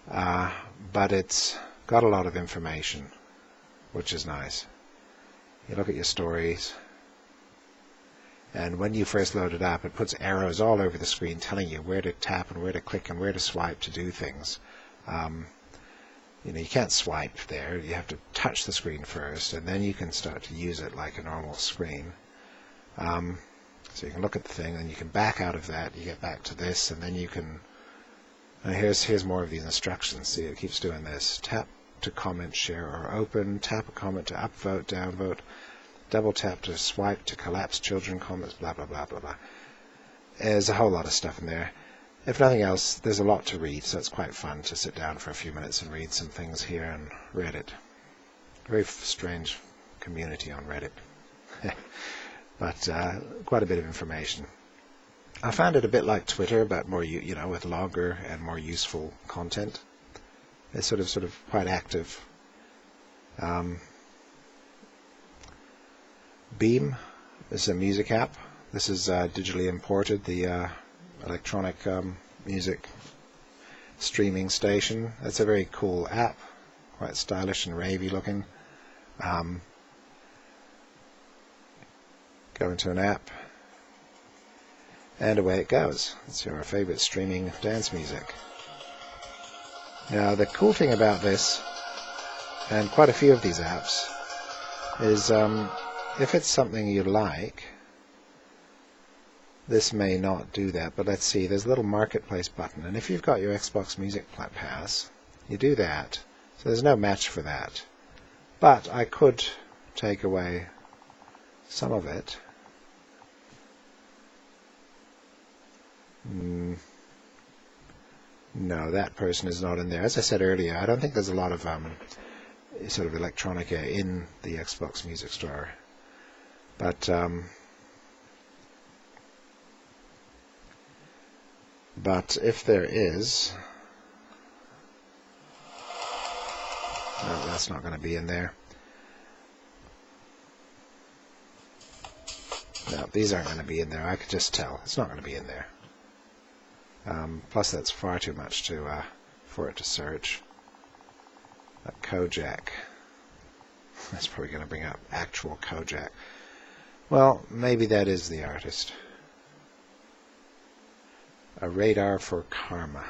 [SPEAKER 1] But it's got a lot of information, which is nice. You look at your stories, and when you first load it up, it puts arrows all over the screen telling you where to tap and where to click and where to swipe to do things. You know, you can't swipe there. You have to touch the screen first, and then you can start to use it like a normal screen. So you can look at the thing, and you can back out of that. You get back to this, and then you can... And here's more of these instructions. See, it keeps doing this. Tap to comment, share, or open. Tap a comment to upvote, downvote. Double tap to swipe to collapse children comments, blah, blah, blah, blah, blah. There's a whole lot of stuff in there. If nothing else, there's a lot to read, so it's quite fun to sit down for a few minutes and read some things here on Reddit. Very strange community on Reddit. But quite a bit of information. I found it a bit like Twitter, but more, you know, with longer and more useful content. It's sort of quite active. Beam is a music app. This is digitally imported, the electronic music streaming station. It's a very cool app, quite stylish and ravey looking. Go into an app, and away it goes. It's your favorite streaming dance music. Now, the cool thing about this, and quite a few of these apps, is if it's something you like, this may not do that, but let's see, there's a little marketplace button, and if you've got your Xbox Music Pass, you do that. So there's no match for that. But I could take away some of it. No, that person is not in there. As I said earlier, I don't think there's a lot of sort of electronica in the Xbox Music Store. But if there is, no, that's not going to be in there. No, these aren't going to be in there. I could just tell. It's not going to be in there. Plus, that's far too much for it to search. That Kojak. That's probably going to bring up actual Kojak. Well, maybe that is the artist. A radar for karma.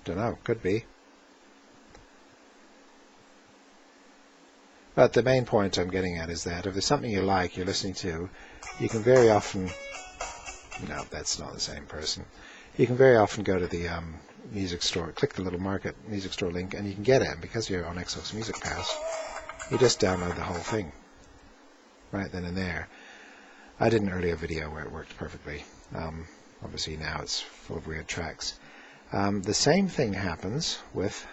[SPEAKER 1] Dunno, could be. But the main point I'm getting at is that if there's something you like, you're listening to, you can very often... No, that's not the same person. You can very often go to the music store, click the little music store link, and you can get it. And because you're on Xbox Music Pass, you just download the whole thing right then and there. I did an earlier video where it worked perfectly. Obviously now it's full of weird tracks. The same thing happens with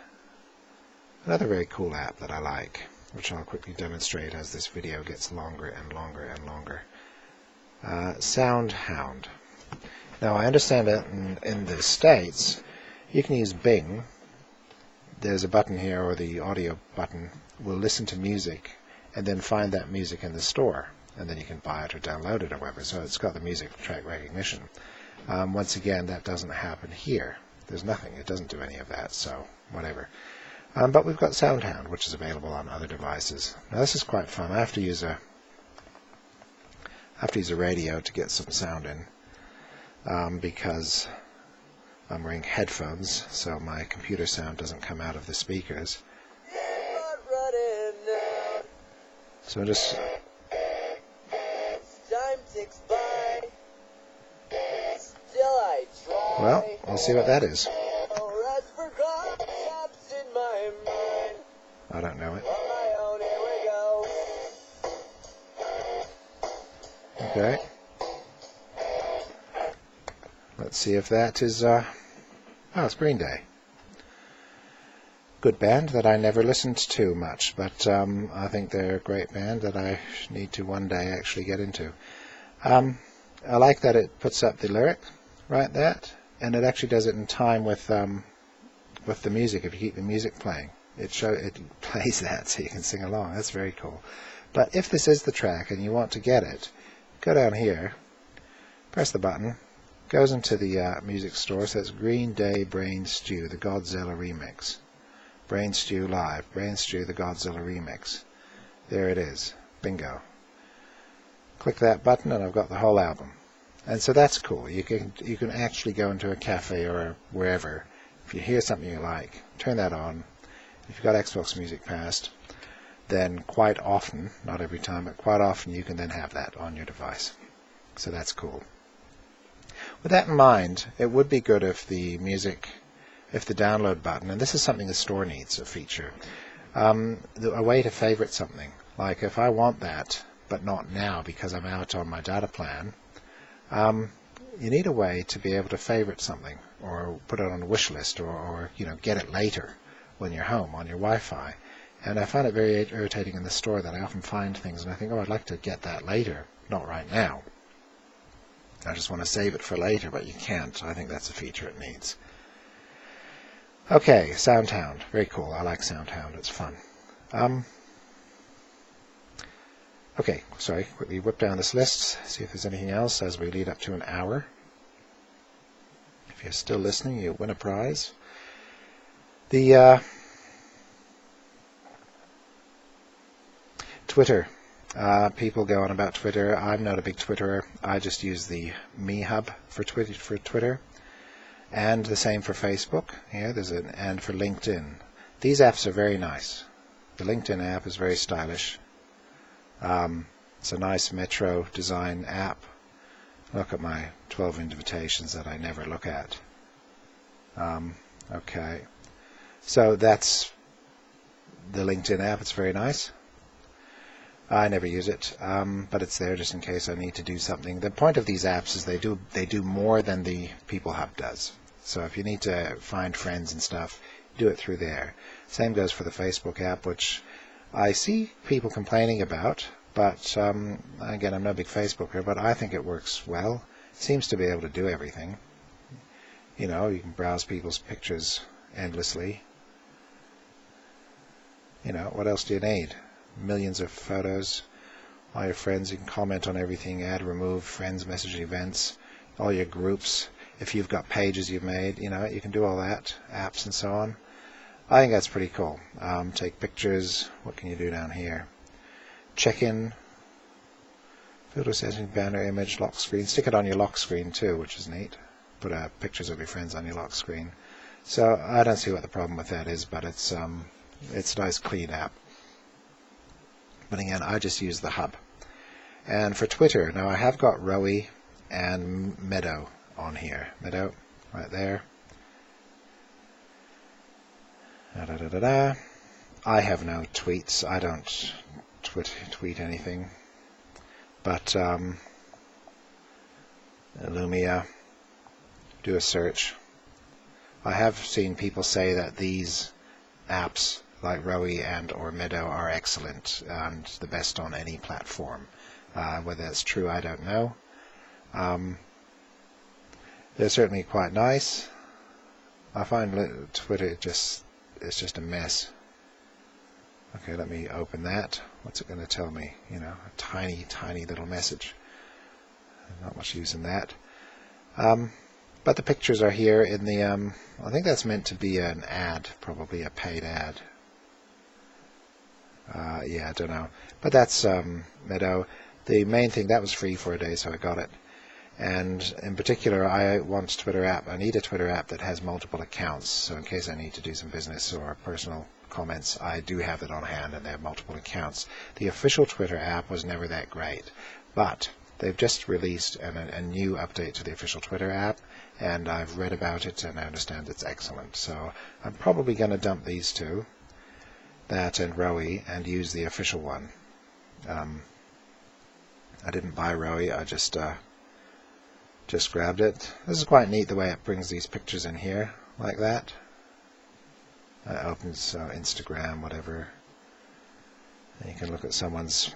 [SPEAKER 1] another very cool app that I like, which I'll quickly demonstrate as this video gets longer and longer and longer. SoundHound. Now I understand that in the States you can use Bing. There's a button here, or the audio button will listen to music and then find that music in the store, and then you can buy it or download it or whatever. So it's got the music track recognition. Once again, that doesn't happen here. There's nothing. It doesn't do any of that, so whatever. But we've got SoundHound, which is available on other devices. Now this is quite fun. I have to use a radio to get some sound in, because I'm wearing headphones, so my computer sound doesn't come out of the speakers. So just... Well, we'll see what that is. I don't know it. Okay. Let's see if that is... Oh, it's Green Day. Good band that I never listened to much, but I think they're a great band that I need to one day actually get into. I like that it puts up the lyric, right, that, and it actually does it in time with the music. If you keep the music playing, it plays that so you can sing along. That's very cool. But if this is the track and you want to get it, go down here, press the button, goes into the music store, says Green Day Brain Stew, the Godzilla remix. Brain Stew Live, Brain Stew, the Godzilla remix. There it is. Bingo. Click that button and I've got the whole album. And so that's cool. You can actually go into a cafe or wherever. If you hear something you like, turn that on. If you've got Xbox Music Pass, then quite often, not every time, but quite often you can then have that on your device. So that's cool. With that in mind, it would be good if the download button, and this is something the store needs, a feature, a way to favorite something. Like if I want that, but not now because I'm out on my data plan, you need a way to be able to favorite something or put it on a wish list or get it later when you're home on your Wi-Fi. And I find it very irritating in the store that I often find things and I think, oh, I'd like to get that later, not right now. I just want to save it for later, but you can't. I think that's a feature it needs. Okay, SoundHound. Very cool. I like SoundHound. It's fun. Okay, sorry. Quickly whip down this list, see if there's anything else as we lead up to an hour. If you're still listening, you win a prize. The Twitter. People go on about Twitter. I'm not a big Twitterer. I just use the Me Hub for Twitter. And the same for Facebook. Here, and for LinkedIn. These apps are very nice. The LinkedIn app is very stylish. It's a nice Metro design app. Look at my 12 invitations that I never look at. Okay. So that's the LinkedIn app. It's very nice. I never use it, but it's there just in case I need to do something. The point of these apps is they do more than the People Hub does. So if you need to find friends and stuff, do it through there. Same goes for the Facebook app, which I see people complaining about, but again, I'm no big Facebooker, but I think it works well. It seems to be able to do everything. You can browse people's pictures endlessly. What else do you need? Millions of photos, all your friends, you can comment on everything, add, remove, friends, message events, all your groups. If you've got pages you've made, you can do all that, apps and so on. I think that's pretty cool. Take pictures. What can you do down here? Check-in, photo setting, banner image, lock screen. Stick it on your lock screen too, which is neat. Put pictures of your friends on your lock screen. So I don't see what the problem with that is, but it's a nice, clean app. But again, I just use the hub. And for Twitter, now I have got Rowie and Meadow on here. Meadow, right there. I have no tweets. I don't tweet anything. But Lumia, do a search. I have seen people say that these apps like Rowie and or Meadow are excellent and the best on any platform. Whether that's true, I don't know. They're certainly quite nice. I find Twitter it's just a mess. Okay, let me open that. What's it going to tell me? A tiny, tiny little message. Not much use in that. But the pictures are here in the, I think that's meant to be an ad, probably a paid ad. Yeah, I don't know. But that's Meadow. The main thing, that was free for a day, so I got it. And in particular, I want a Twitter app. I need a Twitter app that has multiple accounts. So in case I need to do some business or personal comments, I do have it on hand and they have multiple accounts. The official Twitter app was never that great. But they've just released a new update to the official Twitter app. And I've read about it and I understand it's excellent. So I'm probably going to dump these two, that and Rowie, and use the official one. I didn't buy Rowie, I just grabbed it. This is quite neat the way it brings these pictures in here, like that. It opens Instagram, whatever. And you can look at someone's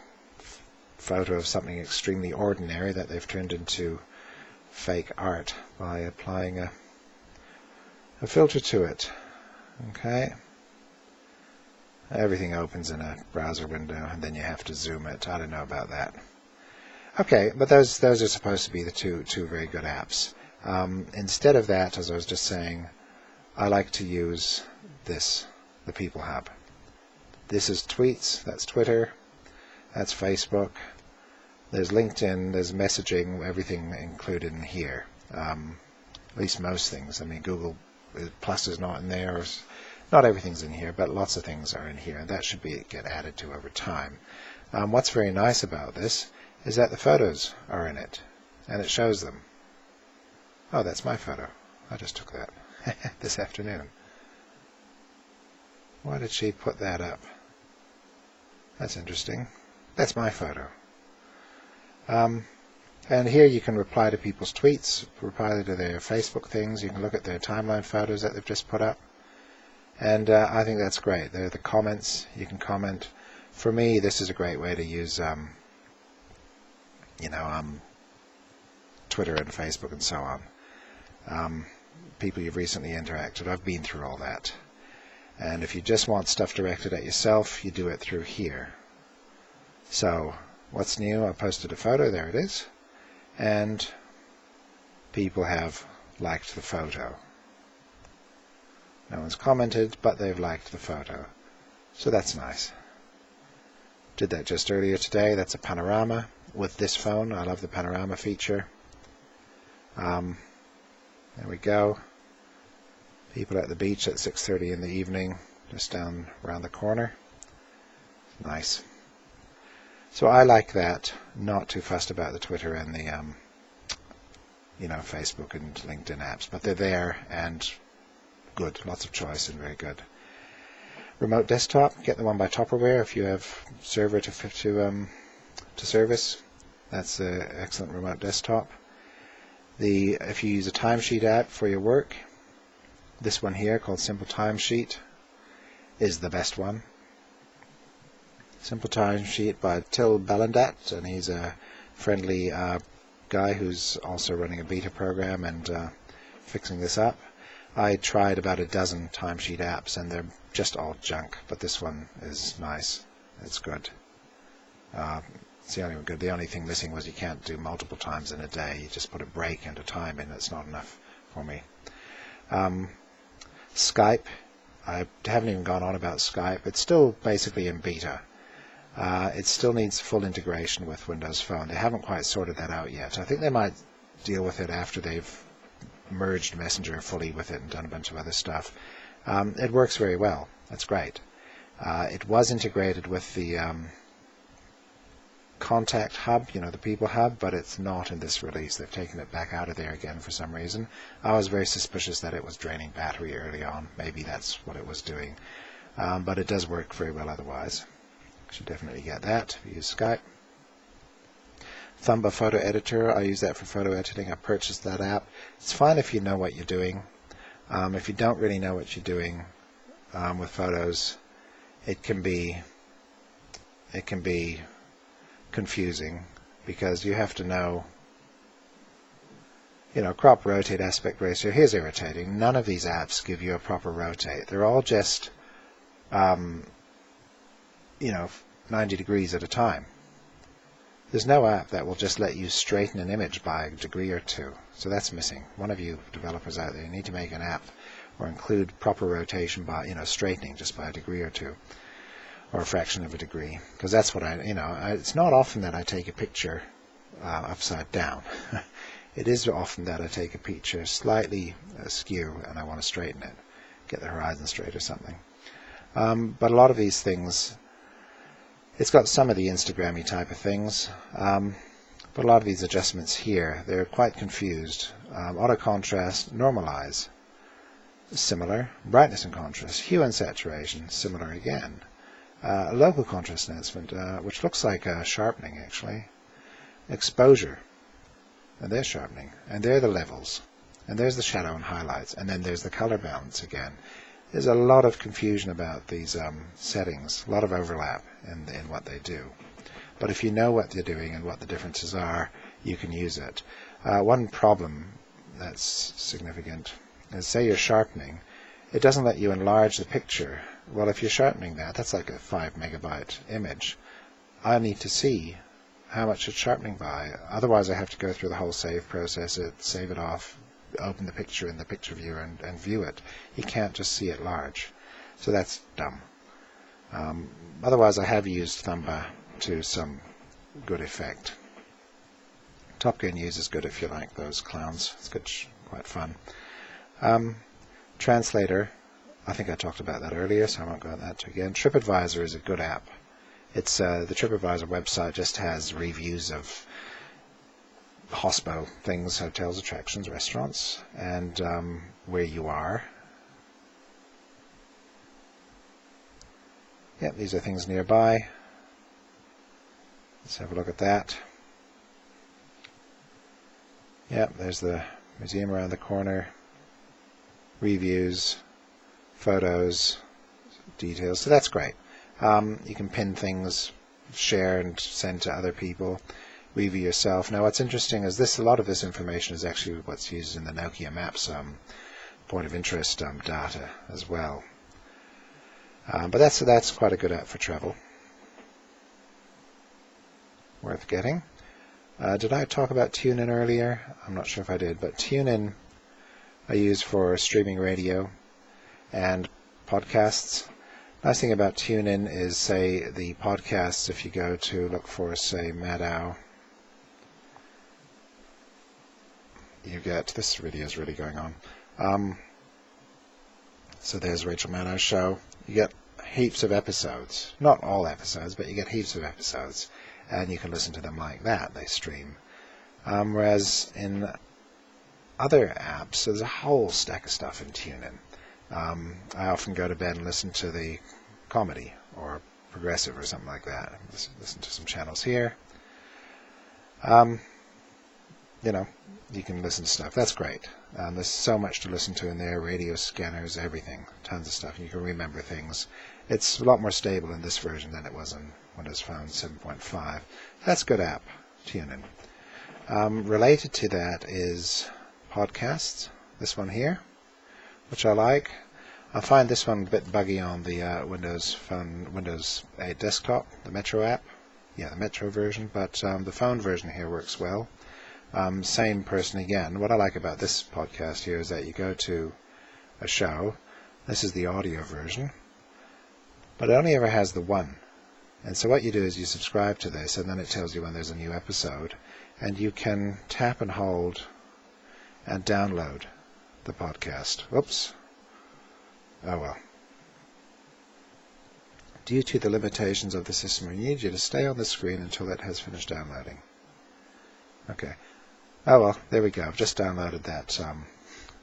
[SPEAKER 1] photo of something extremely ordinary that they've turned into fake art by applying a filter to it. Okay. Everything opens in a browser window and then you have to zoom it. I don't know about that. Okay, but those are supposed to be the two very good apps. Instead of that, as I was just saying, I like to use this, the People Hub. This is Tweets, that's Twitter, that's Facebook, there's LinkedIn, there's messaging, everything included in here. At least most things. I mean, Google Plus is not in there, or not everything's in here, but lots of things are in here, and that should get added to over time. What's very nice about this is that the photos are in it, and it shows them. Oh, that's my photo. I just took that this afternoon. Why did she put that up? That's interesting. That's my photo. And here you can reply to people's tweets, reply to their Facebook things. You can look at their timeline photos that they've just put up. And I think that's great. There are the comments. You can comment. For me, this is a great way to use, Twitter and Facebook and so on. People you've recently interacted. I've been through all that. And if you just want stuff directed at yourself, you do it through here. So, what's new? I posted a photo. There it is. And people have liked the photo. No one's commented, but they've liked the photo. So that's nice. Did that just earlier today. That's a panorama with this phone. I love the panorama feature. There we go. People at the beach at 6:30 in the evening, just down around the corner. Nice. So I like that. Not too fussed about the Twitter and the Facebook and LinkedIn apps, but they're there and good. Lots of choice and very good. Remote desktop, get the one by Tupperware if you have server to service. That's an excellent remote desktop. If you use a timesheet app for your work, this one here called Simple Timesheet is the best one. Simple Timesheet by Till Ballandat, and he's a friendly guy who's also running a beta program and fixing this up. I tried about a dozen timesheet apps and they're just all junk, but this one is nice. It's good. It's the only one good. The only thing missing was you can't do multiple times in a day. You just put a break and a time in. It's not enough for me. Skype. I haven't even gone on about Skype. It's still basically in beta. It still needs full integration with Windows Phone. They haven't quite sorted that out yet. I think they might deal with it after they've merged Messenger fully with it and done a bunch of other stuff. It works very well. That's great. It was integrated with the Contact Hub, the People Hub, but it's not in this release. They've taken it back out of there again for some reason. I was very suspicious that it was draining battery early on. Maybe that's what it was doing. But it does work very well otherwise. Should definitely get that if you use Skype. Thumba Photo Editor, I use that for photo editing. I purchased that app. It's fine if you know what you're doing. If you don't really know what you're doing with photos, it can be confusing because you have to know, crop, rotate, aspect ratio. Here's irritating. None of these apps give you a proper rotate. They're all just 90 degrees at a time. There's no app that will just let you straighten an image by a degree or two. So that's missing. One of you developers out there, you need to make an app or include proper rotation by, straightening just by a degree or two, or a fraction of a degree. Because that's what it's not often that I take a picture upside down. It is often that I take a picture slightly askew and I want to straighten it, get the horizon straight or something. But a lot of these things, it's got some of the Instagram-y type of things, but a lot of these adjustments here, they're quite confused. Auto contrast, normalize, similar. Brightness and contrast, hue and saturation, similar again. Local contrast enhancement, which looks like sharpening actually. Exposure, and there's sharpening, and there are the levels, and there's the shadow and highlights, and then there's the color balance again. There's a lot of confusion about these settings, a lot of overlap in what they do. But if you know what they're doing and what the differences are, you can use it. One problem that's significant is, say you're sharpening, it doesn't let you enlarge the picture. Well, if you're sharpening that's like a 5 megabyte image. I need to see how much it's sharpening by. Otherwise I have to go through the whole save process, save it off, open the picture in the picture viewer and view it. You can't just see it large. So that's dumb. Otherwise I have used Thumba to some good effect. Top Gear News is good if you like those clowns. It's good, quite fun. Translator, I think I talked about that earlier, so I won't go into that again. TripAdvisor is a good app. It's the TripAdvisor website just has reviews of hospo things, hotels, attractions, restaurants, and where you are. Yep, these are things nearby. Let's have a look at that. Yep, there's the museum around the corner. Reviews, photos, details. So that's great. You can pin things, share and send to other people, review yourself. Now what's interesting is a lot of this information is actually what's used in the Nokia Maps point of interest data as well. But that's quite a good app for travel. Worth getting. Did I talk about TuneIn earlier? I'm not sure if I did, but TuneIn I use for streaming radio and podcasts. Nice thing about TuneIn is, say, the podcasts, if you go to look for, say, Maddow, you get, this video is really going on. So there's Rachel Maddow's show. You get heaps of episodes. Not all episodes, but you get heaps of episodes. And you can listen to them like that. They stream. Whereas in other apps, there's a whole stack of stuff in TuneIn. I often go to bed and listen to the comedy or progressive or something like that. Listen to some channels here. You know, you can listen to stuff. That's great. There's so much to listen to in there. Radio scanners, everything. Tons of stuff. You can remember things. It's a lot more stable in this version than it was in Windows Phone 7.5. That's a good app, TuneIn. Related to that is podcasts, this one here, which I like. I find this one a bit buggy on the Windows Phone, Windows 8 desktop, the Metro app. Yeah, the Metro version, but the phone version here works well. Same person again. What I like about this podcast here is that you go to a show. This is the audio version, but it only ever has the one. And so what you do is you subscribe to this, and then it tells you when there's a new episode, and you can tap and hold and download the podcast. Oops. Oh well. Due to the limitations of the system, we need you to stay on the screen until it has finished downloading. Okay. Oh well, there we go. I've just downloaded that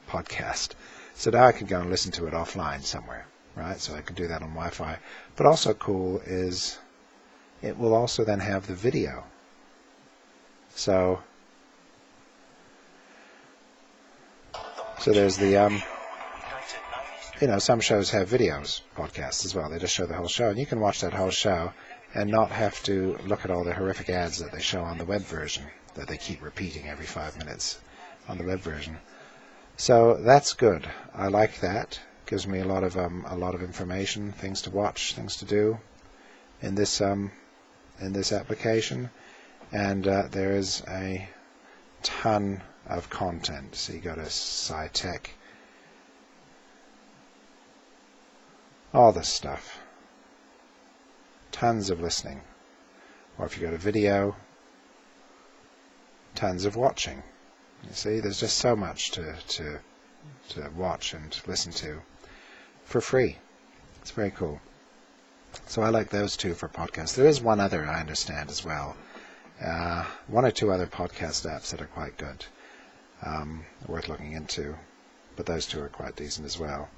[SPEAKER 1] podcast. So now I can go and listen to it offline somewhere, right? So I can do that on Wi-Fi. But also cool is it will also then have the video. So there's the, some shows have videos, podcasts as well. They just show the whole show. And you can watch that whole show and not have to look at all the horrific ads that they show on the web version, that they keep repeating every 5 minutes on the web version. So that's good. I like that. Gives me a lot of information, things to watch, things to do in this application. And there is a ton of content. So you go to SciTech, all this stuff, tons of listening. Or if you go to video, tons of watching. You see, there's just so much to watch and listen to for free. It's very cool. So I like those two for podcasts. There is one other I understand as well. One or two other podcast apps that are quite good, worth looking into, but those two are quite decent as well.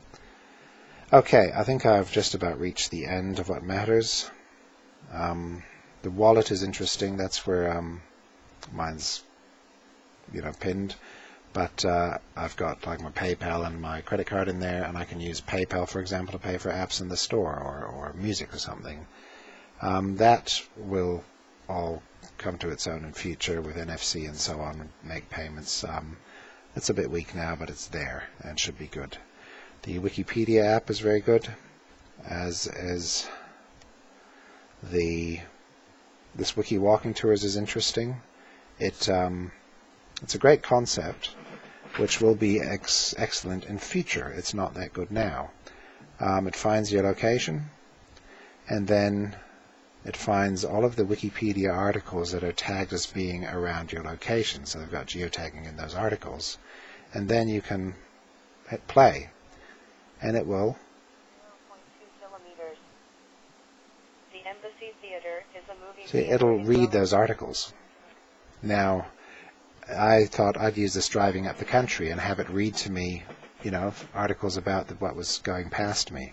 [SPEAKER 1] Okay, I think I've just about reached the end of what matters. The wallet is interesting. That's where mine's pinned, but I've got like my PayPal and my credit card in there, and I can use PayPal, for example, to pay for apps in the store or music or something. That will all come to its own in future with NFC and so on, and make payments. It's a bit weak now, but it's there and should be good. The Wikipedia app is very good, as is the this wiki walking tours is interesting. It's a great concept, which will be excellent in future. It's not that good now. It finds your location, and then it finds all of the Wikipedia articles that are tagged as being around your location. So they've got geotagging in those articles. And then you can hit play, and it will.
[SPEAKER 3] 0.2 kilometers. The Embassy Theater is a movie
[SPEAKER 1] See,
[SPEAKER 3] theater
[SPEAKER 1] it'll
[SPEAKER 3] in
[SPEAKER 1] read
[SPEAKER 3] Rome.
[SPEAKER 1] those articles. Now, I thought I'd use this driving up the country and have it read to me, articles about what was going past me.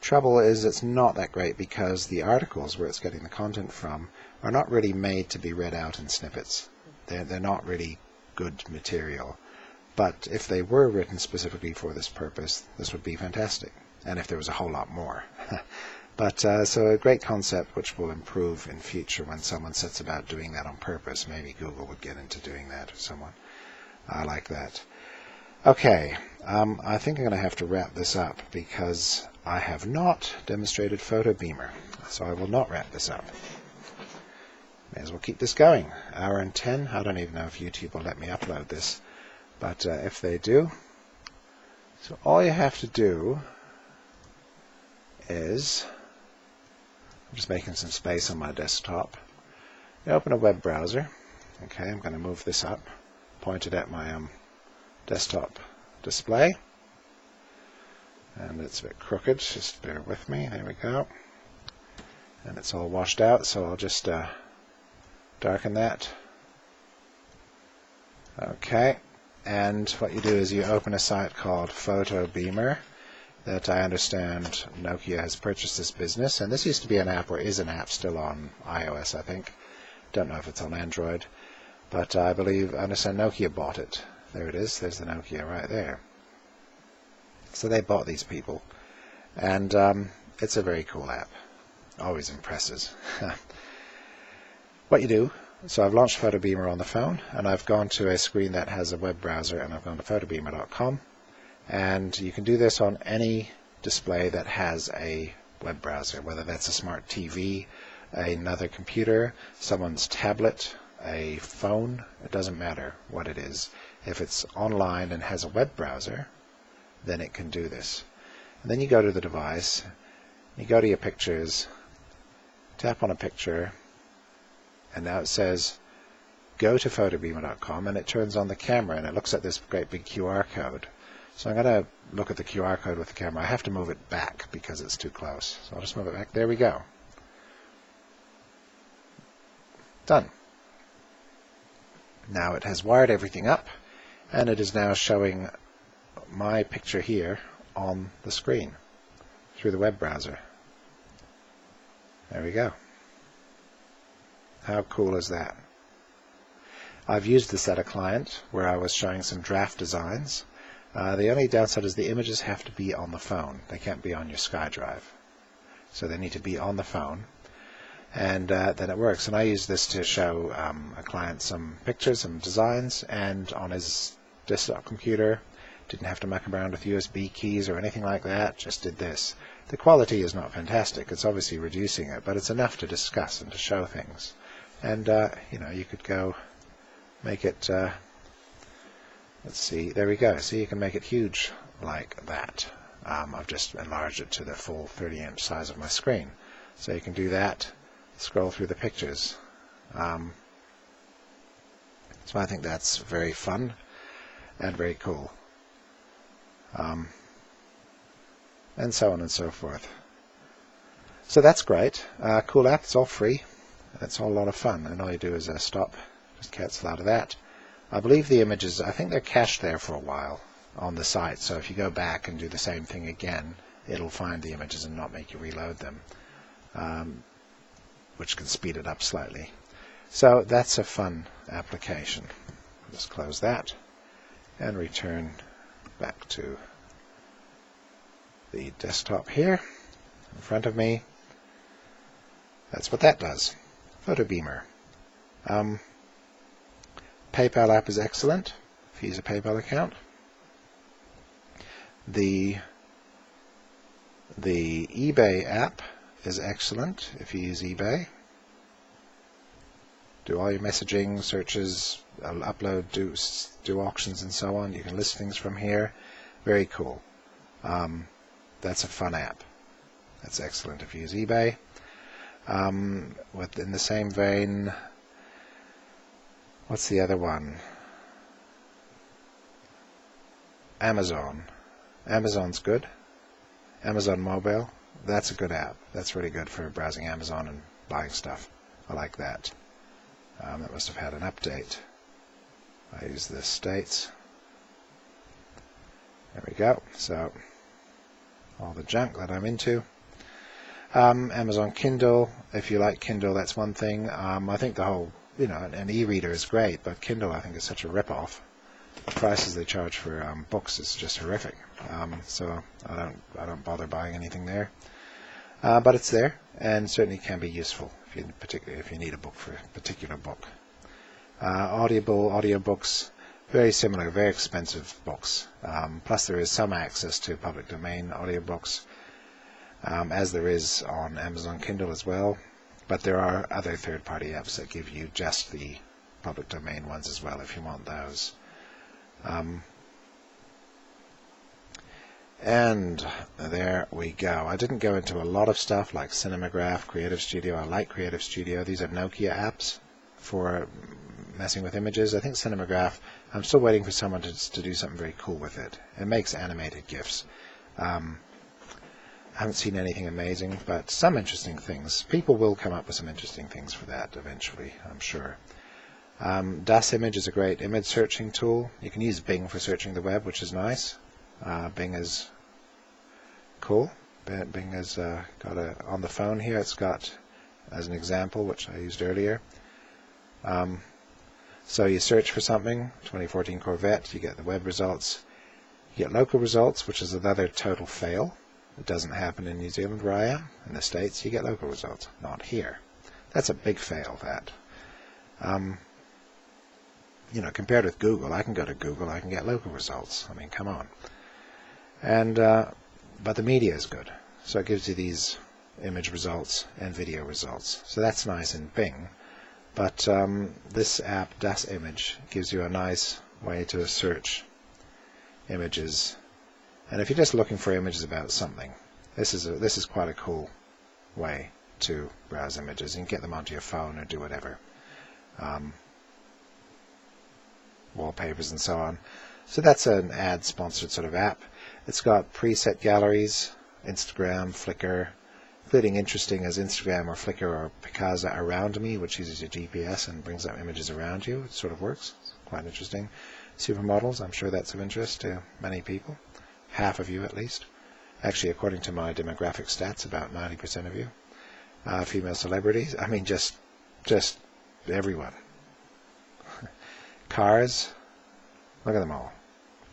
[SPEAKER 1] Trouble is, it's not that great because the articles where it's getting the content from are not really made to be read out in snippets. They're not really good material. But if they were written specifically for this purpose, this would be fantastic. And if there was a whole lot more. But so a great concept which will improve in future when someone sets about doing that on purpose. Maybe Google would get into doing that or someone. I like that. Okay, I think I'm going to have to wrap this up because I have not demonstrated Photo Beamer. So I will not wrap this up. May as well keep this going. Hour and 10. I don't even know if YouTube will let me upload this. But if they do, so all you have to do is, I'm just making some space on my desktop. You open a web browser. Okay, I'm going to move this up, point it at my desktop display. And it's a bit crooked, just bear with me. There we go. And it's all washed out, so I'll just darken that. Okay, and what you do is you open a site called Photo Beamer that I understand Nokia has purchased this business, and this used to be an app, or is an app still on iOS, I think. Don't know if it's on Android, but I understand Nokia bought it. There it is, there's the Nokia right there. So they bought these people, and it's a very cool app. Always impresses. What you do, so I've launched Photo Beamer on the phone, and I've gone to a screen that has a web browser, and I've gone to photobeamer.com, and you can do this on any display that has a web browser, whether that's a smart TV, another computer, someone's tablet, a phone, it doesn't matter what it is. If it's online and has a web browser, then it can do this. And then you go to the device, you go to your pictures, tap on a picture, and now it says go to photobeamer.com, and it turns on the camera and it looks at this great big QR code. So I'm going to look at the QR code with the camera. I have to move it back because it's too close. So I'll just move it back. There we go. Done. Now it has wired everything up, and it is now showing my picture here on the screen through the web browser. There we go. How cool is that? I've used this at a client where I was showing some draft designs. The only downside is the images have to be on the phone. They can't be on your Skydrive. So they need to be on the phone. And then it works. And I used this to show a client some pictures, some designs, and on his desktop computer, didn't have to muck around with USB keys or anything like that, just did this. The quality is not fantastic. It's obviously reducing it, but it's enough to discuss and to show things. And, you could go make it, let's see, there we go. See, you can make it huge like that. I've just enlarged it to the full 30-inch size of my screen. So you can do that, scroll through the pictures. So I think that's very fun and very cool. And so on and so forth. So that's great. Cool app. It's all free. It's all a lot of fun. And all you do is stop, just cancel out of that. I believe the images, I think they're cached there for a while on the site. So if you go back and do the same thing again, it'll find the images and not make you reload them, which can speed it up slightly. So that's a fun application. Just close that and return back to the desktop here in front of me. That's what that does. Photo Beamer. PayPal app is excellent if you use a PayPal account. The eBay app is excellent if you use eBay. do all your messaging, searches, upload, do auctions and so on. You can list things from here. Very cool. That's a fun app. That's excellent if you use eBay. In the same vein, what's the other one? Amazon. Amazon's good. Amazon Mobile. That's a good app. That's really good for browsing Amazon and buying stuff. I like that. That must have had an update. I use the States. There we go. So all the junk that I'm into. Amazon Kindle. If you like Kindle, that's one thing. I think the whole, an e-reader is great, but Kindle I think is such a rip-off. The prices they charge for books is just horrific. So I don't bother buying anything there. But it's there, and certainly can be useful, particularly if you need a book for a particular book. Audiobooks, very similar, very expensive books. Plus there is some access to public domain audiobooks, as there is on Amazon Kindle as well. But there are other third-party apps that give you just the public domain ones as well, if you want those. And there we go. I didn't go into a lot of stuff like Cinemagraph, Creative Studio. I like Creative Studio. These are Nokia apps for messing with images. I think Cinemagraph, I'm still waiting for someone to do something very cool with it. It makes animated GIFs. I haven't seen anything amazing, but some interesting things. People will come up with some interesting things for that eventually, I'm sure. Das Image is a great image searching tool. You can use Bing for searching the web, which is nice. Bing is cool. Bing has got on the phone here. It's got, as an example, which I used earlier. So you search for something, 2014 Corvette, you get the web results. You get local results, which is another total fail. It doesn't happen in New Zealand where I am. In the States, you get local results, not here. That's a big fail, that. Compared with Google, I can go to Google, I can get local results. I mean, come on. And but the media is good, so it gives you these image results and video results. So that's nice in Bing. But this app, Das Image, gives you a nice way to search images. And if you're just looking for images about something, this is quite a cool way to browse images. You can get them onto your phone or do whatever. Wallpapers and so on. So that's an ad-sponsored sort of app. It's got preset galleries, Instagram, Flickr, including interesting as Instagram or Flickr or Picasa Around Me, which uses your GPS and brings up images around you. It sort of works. It's quite interesting. Supermodels, I'm sure that's of interest to many people. Half of you at least. Actually, according to my demographic stats, about 90% of you. Female celebrities, I mean just everyone. Cars, look at them all.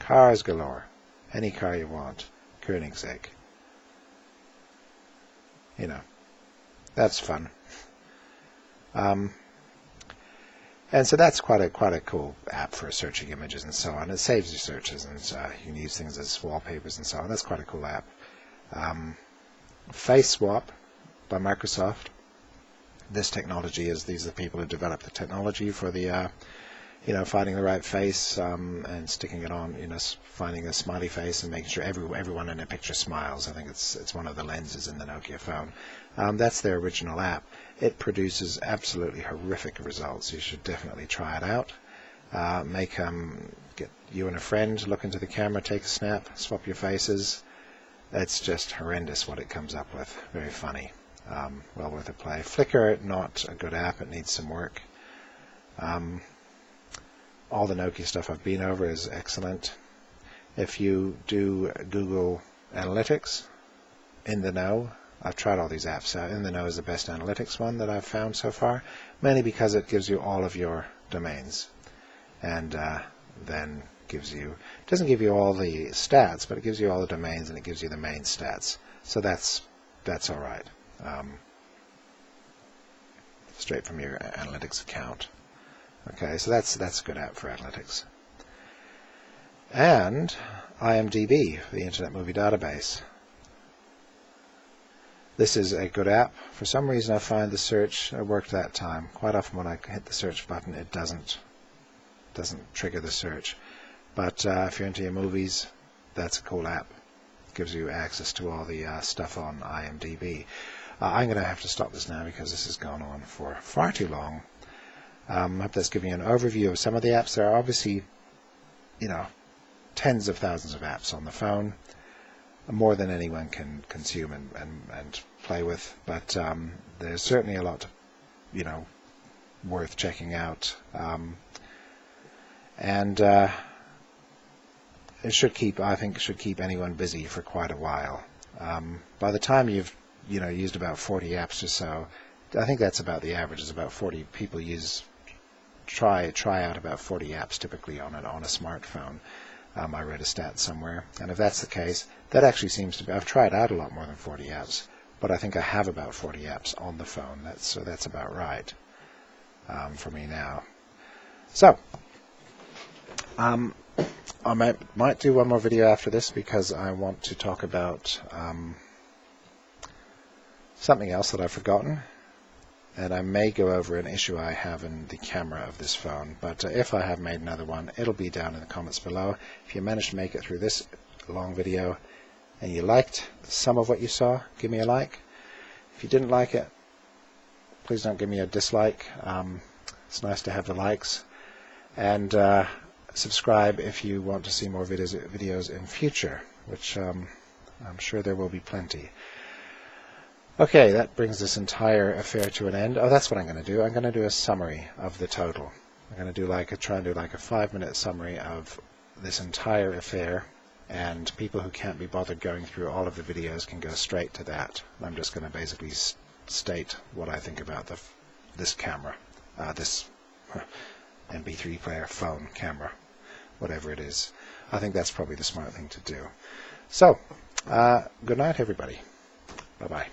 [SPEAKER 1] Cars galore. Any car you want. Koenigsegg. That's fun. And so that's quite a cool app for searching images and so on. It saves your searches, and you can use things as wallpapers and so on. That's quite a cool app. Face Swap by Microsoft. This technology these are the people who developed the technology for the finding the right face and sticking it on, finding a smiley face and making sure everyone in a picture smiles. I think it's one of the lenses in the Nokia phone. That's their original app. It produces absolutely horrific results. You should definitely try it out. Get you and a friend, look into the camera, take a snap, swap your faces. It's just horrendous what it comes up with. Very funny. Well worth a play. Flickr, not a good app. It needs some work. All the Nokia stuff I've been over is excellent. If you do Google Analytics, In the Know, I've tried all these apps out. In the Know is the best analytics one that I've found so far, mainly because it gives you all of your domains, and then doesn't give you all the stats, but it gives you all the domains and it gives you the main stats. So that's all right. Straight from your analytics account. Okay, so that's a good app for analytics. And IMDb, the Internet Movie Database. This is a good app. For some reason I find the search worked that time. Quite often when I hit the search button it doesn't trigger the search. But if you're into your movies, that's a cool app. It gives you access to all the stuff on IMDb. I'm going to have to stop this now because this has gone on for far too long. I hope that's giving you an overview of some of the apps. There are obviously, tens of thousands of apps on the phone, more than anyone can consume and play with. But there's certainly a lot, worth checking out. And it should keep anyone busy for quite a while. By the time you've used about 40 apps or so, I think that's about the average. Is about 40 people try out about 40 apps typically on a smartphone. I read a stat somewhere, and if that's the case, that actually seems to be. I've tried out a lot more than 40 apps, but I think I have about 40 apps on the phone. That's about right for me now. So I might do one more video after this because I want to talk about something else that I've forgotten, and I may go over an issue I have in the camera of this phone. But if I have made another one, it'll be down in the comments below. If you managed to make it through this long video and you liked some of what you saw, give me a like. If you didn't like it, please don't give me a dislike. It's nice to have the likes. And subscribe if you want to see more videos in future, which I'm sure there will be plenty. Okay, that brings this entire affair to an end. Oh, that's what I'm going to do. I'm going to do a summary of the total. I'm going to do try and do like a 5-minute summary of this entire affair, and people who can't be bothered going through all of the videos can go straight to that. I'm just going to basically state what I think about this camera, this MP3 player, phone, camera, whatever it is. I think that's probably the smart thing to do. So, good night, everybody. Bye-bye.